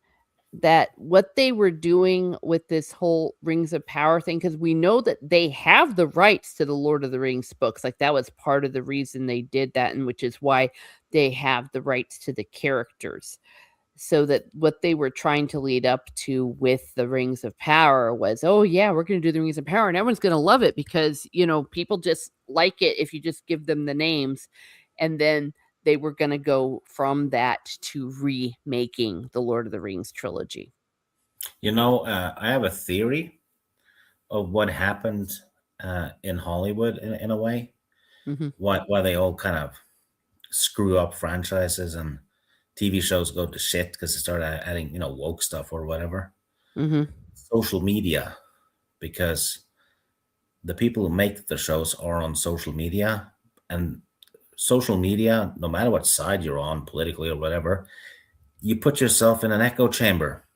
Speaker 1: that what they were doing with this whole Rings of Power thing, because we know that they have the rights to the Lord of the Rings books, like, that was part of the reason they did that, and which is why they have the rights to the characters. So that what they were trying to lead up to with the Rings of Power was, "Oh, yeah, we're gonna do the Rings of Power, and everyone's gonna love it because, people just like it if you just give them the names." And then they were gonna go from that to remaking the Lord of the Rings trilogy.
Speaker 2: I have a theory of what happened in Hollywood in a way.
Speaker 1: Mhm,
Speaker 2: Why they all kind of screw up franchises and TV shows go to shit because they start adding woke stuff or whatever.
Speaker 1: mhm,
Speaker 2: Social media, because the people who make the shows are on social media, and social media, no matter what side you're on politically or whatever, you put yourself in an echo chamber.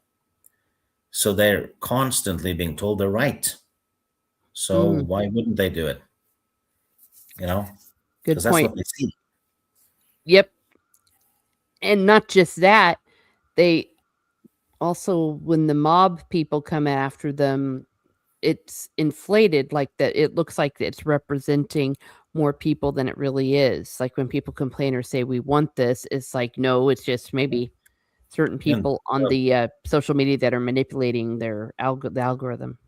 Speaker 2: So they're constantly being told they're right. So
Speaker 1: mm,
Speaker 2: why wouldn't they do it? You know,
Speaker 1: good
Speaker 2: because that's
Speaker 1: point.
Speaker 2: what they see.
Speaker 1: Yep, and not just that, they also, when the mob people come after them, it's inflated like that. It looks like it's representing more people than it really is. Like, when people complain or say, "We want this," it's like, no, it's just maybe certain
Speaker 2: And
Speaker 1: people on the, social media that are manipulating their the algorithm.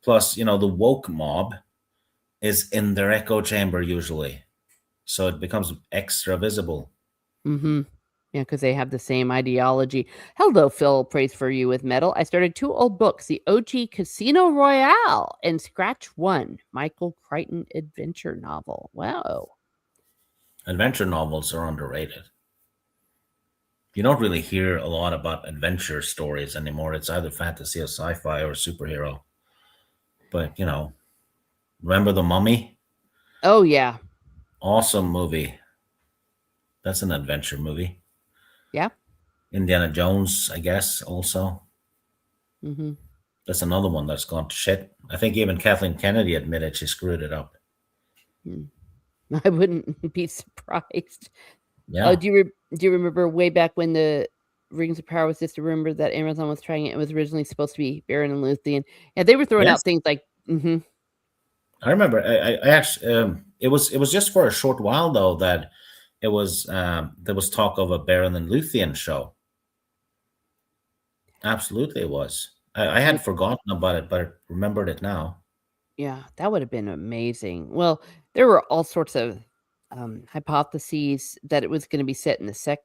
Speaker 2: plus, the woke mob is in their echo chamber usually, so it becomes extra visible.
Speaker 1: Mhm. Yeah, because they have the same ideology. Hello, Phil, praise for you with metal. I started 2 old books, the OG Casino Royale and Scratch One, Michael Crichton adventure novel. Wow.
Speaker 2: Adventure novels are underrated. You don't really hear a lot about adventure stories anymore. It's either fantasy or sci-fi or superhero. But remember the Mummy?
Speaker 1: Oh, yeah.
Speaker 2: Awesome movie. That's an adventure movie.
Speaker 1: Yeah.
Speaker 2: Indiana Jones, I guess, also.
Speaker 1: Mhm.
Speaker 2: That's another one that's gone to shit. I think even Kathleen Kennedy admitted she screwed it up.
Speaker 1: Mm. I wouldn't be surprised.
Speaker 2: Yeah.
Speaker 1: Do you remember way back when the Rings of Power was just a rumor that Amazon was trying it? It was originally supposed to be Baron and Luthien. Yeah, they were throwing
Speaker 2: Yes.
Speaker 1: out things like, mhm,
Speaker 2: I remember. I actually. It was just for a short while though that it was. There was talk of a Baron and Luthien show. Absolutely, it was. I
Speaker 1: yeah.
Speaker 2: had forgotten about it, but I remembered it now.
Speaker 1: Yeah, that would have been amazing. Well, there were all sorts of hypotheses that it was going to be set in the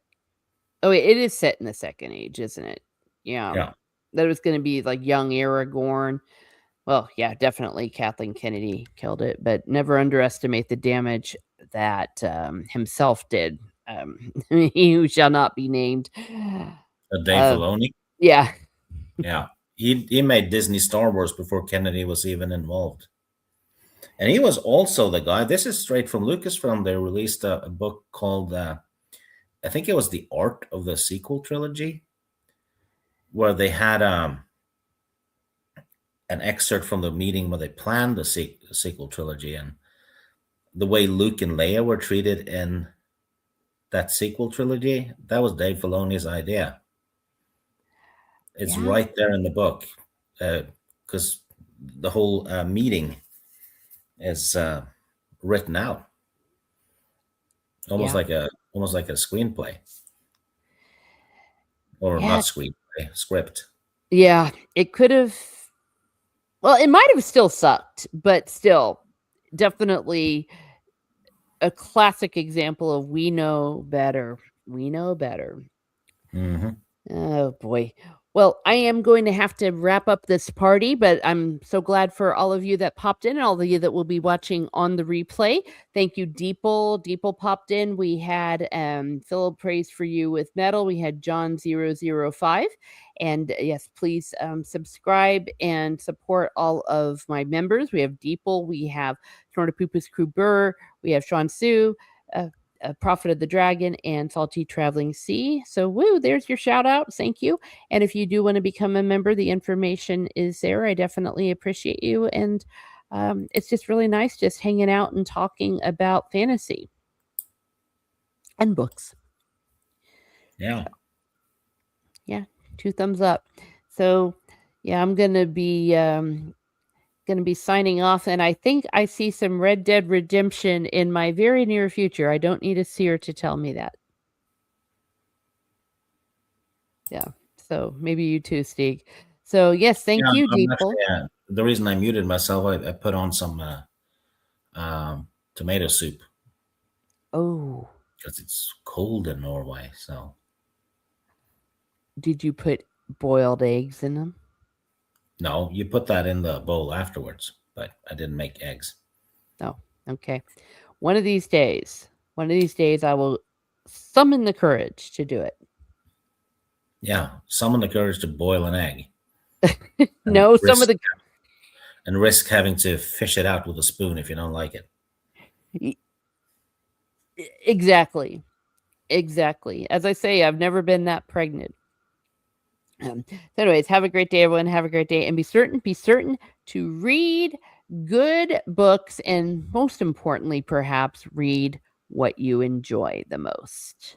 Speaker 1: Oh, it is set in the Second Age, isn't it? Yeah,
Speaker 2: Yeah,
Speaker 1: that it was going to be like young Aragorn. Well, yeah, definitely Kathleen Kennedy killed it, but never underestimate the damage that himself did. He who shall not be named.
Speaker 2: Dave
Speaker 1: Uh,
Speaker 2: Filoni.
Speaker 1: yeah,
Speaker 2: Yeah, he made Disney Star Wars before Kennedy was even involved. And he was also the guy. This is straight from Lucasfilm. They released a book called, I think it was The Art of the Sequel Trilogy, where they had an excerpt from the meeting where they planned the sequel trilogy, and the way Luke and Leia were treated in that sequel trilogy. That was Dave Filoni's idea. It's
Speaker 1: yeah,
Speaker 2: right there in the book, because the whole meeting is written out, almost
Speaker 1: yeah,
Speaker 2: like a screenplay, or
Speaker 1: yeah,
Speaker 2: not screenplay, script.
Speaker 1: yeah. It could have. Well, it might have still sucked, but still, definitely a classic example of we know better. We know better.
Speaker 2: Hmm.
Speaker 1: Oh boy. Well, I am going to have to wrap up this party, but I'm so glad for all of you that popped in and all of you that will be watching on the replay. Thank you, Deeple. Deeple popped in. We had Philip Praise for You with Metal. We had John005. And yes, please subscribe and support all of my members. We have Deeple, we have Tornapupus Crew Burr, we have Sean Sue. Prophet of the Dragon and Salty Traveling Sea. So, woo, there's your shout out. Thank you. And if you do want to become a member, the information is there. I definitely appreciate you. And it's just really nice just hanging out and talking about fantasy and books.
Speaker 2: Yeah.
Speaker 1: Yeah, 2 thumbs up. So, yeah, I'm gonna be signing off, and I think I see some Red Dead Redemption in my very near future. I don't need a seer to tell me that. Yeah. So maybe you too, Stig. So yes,
Speaker 2: Yeah,
Speaker 1: thank you,
Speaker 2: I'm
Speaker 1: Deeple.
Speaker 2: actually, the reason I muted myself, I put on some tomato soup
Speaker 1: Oh,
Speaker 2: because it's cold in Norway. So
Speaker 1: did you put boiled eggs in them?
Speaker 2: no, you put that in the bowl afterwards, but I didn't make eggs.
Speaker 1: Oh, okay. One of these days, I will summon the courage to do it.
Speaker 2: Yeah, summon the courage to boil an egg and
Speaker 1: No, some of
Speaker 2: risk
Speaker 1: the
Speaker 2: having to fish it out with a spoon if you don't like it.
Speaker 1: e- exactly, exactly. As I say, I've never been that pregnant. So anyways, have a great day, everyone. Have a great day, and be certain to read good books, and most importantly, perhaps read what you enjoy the most.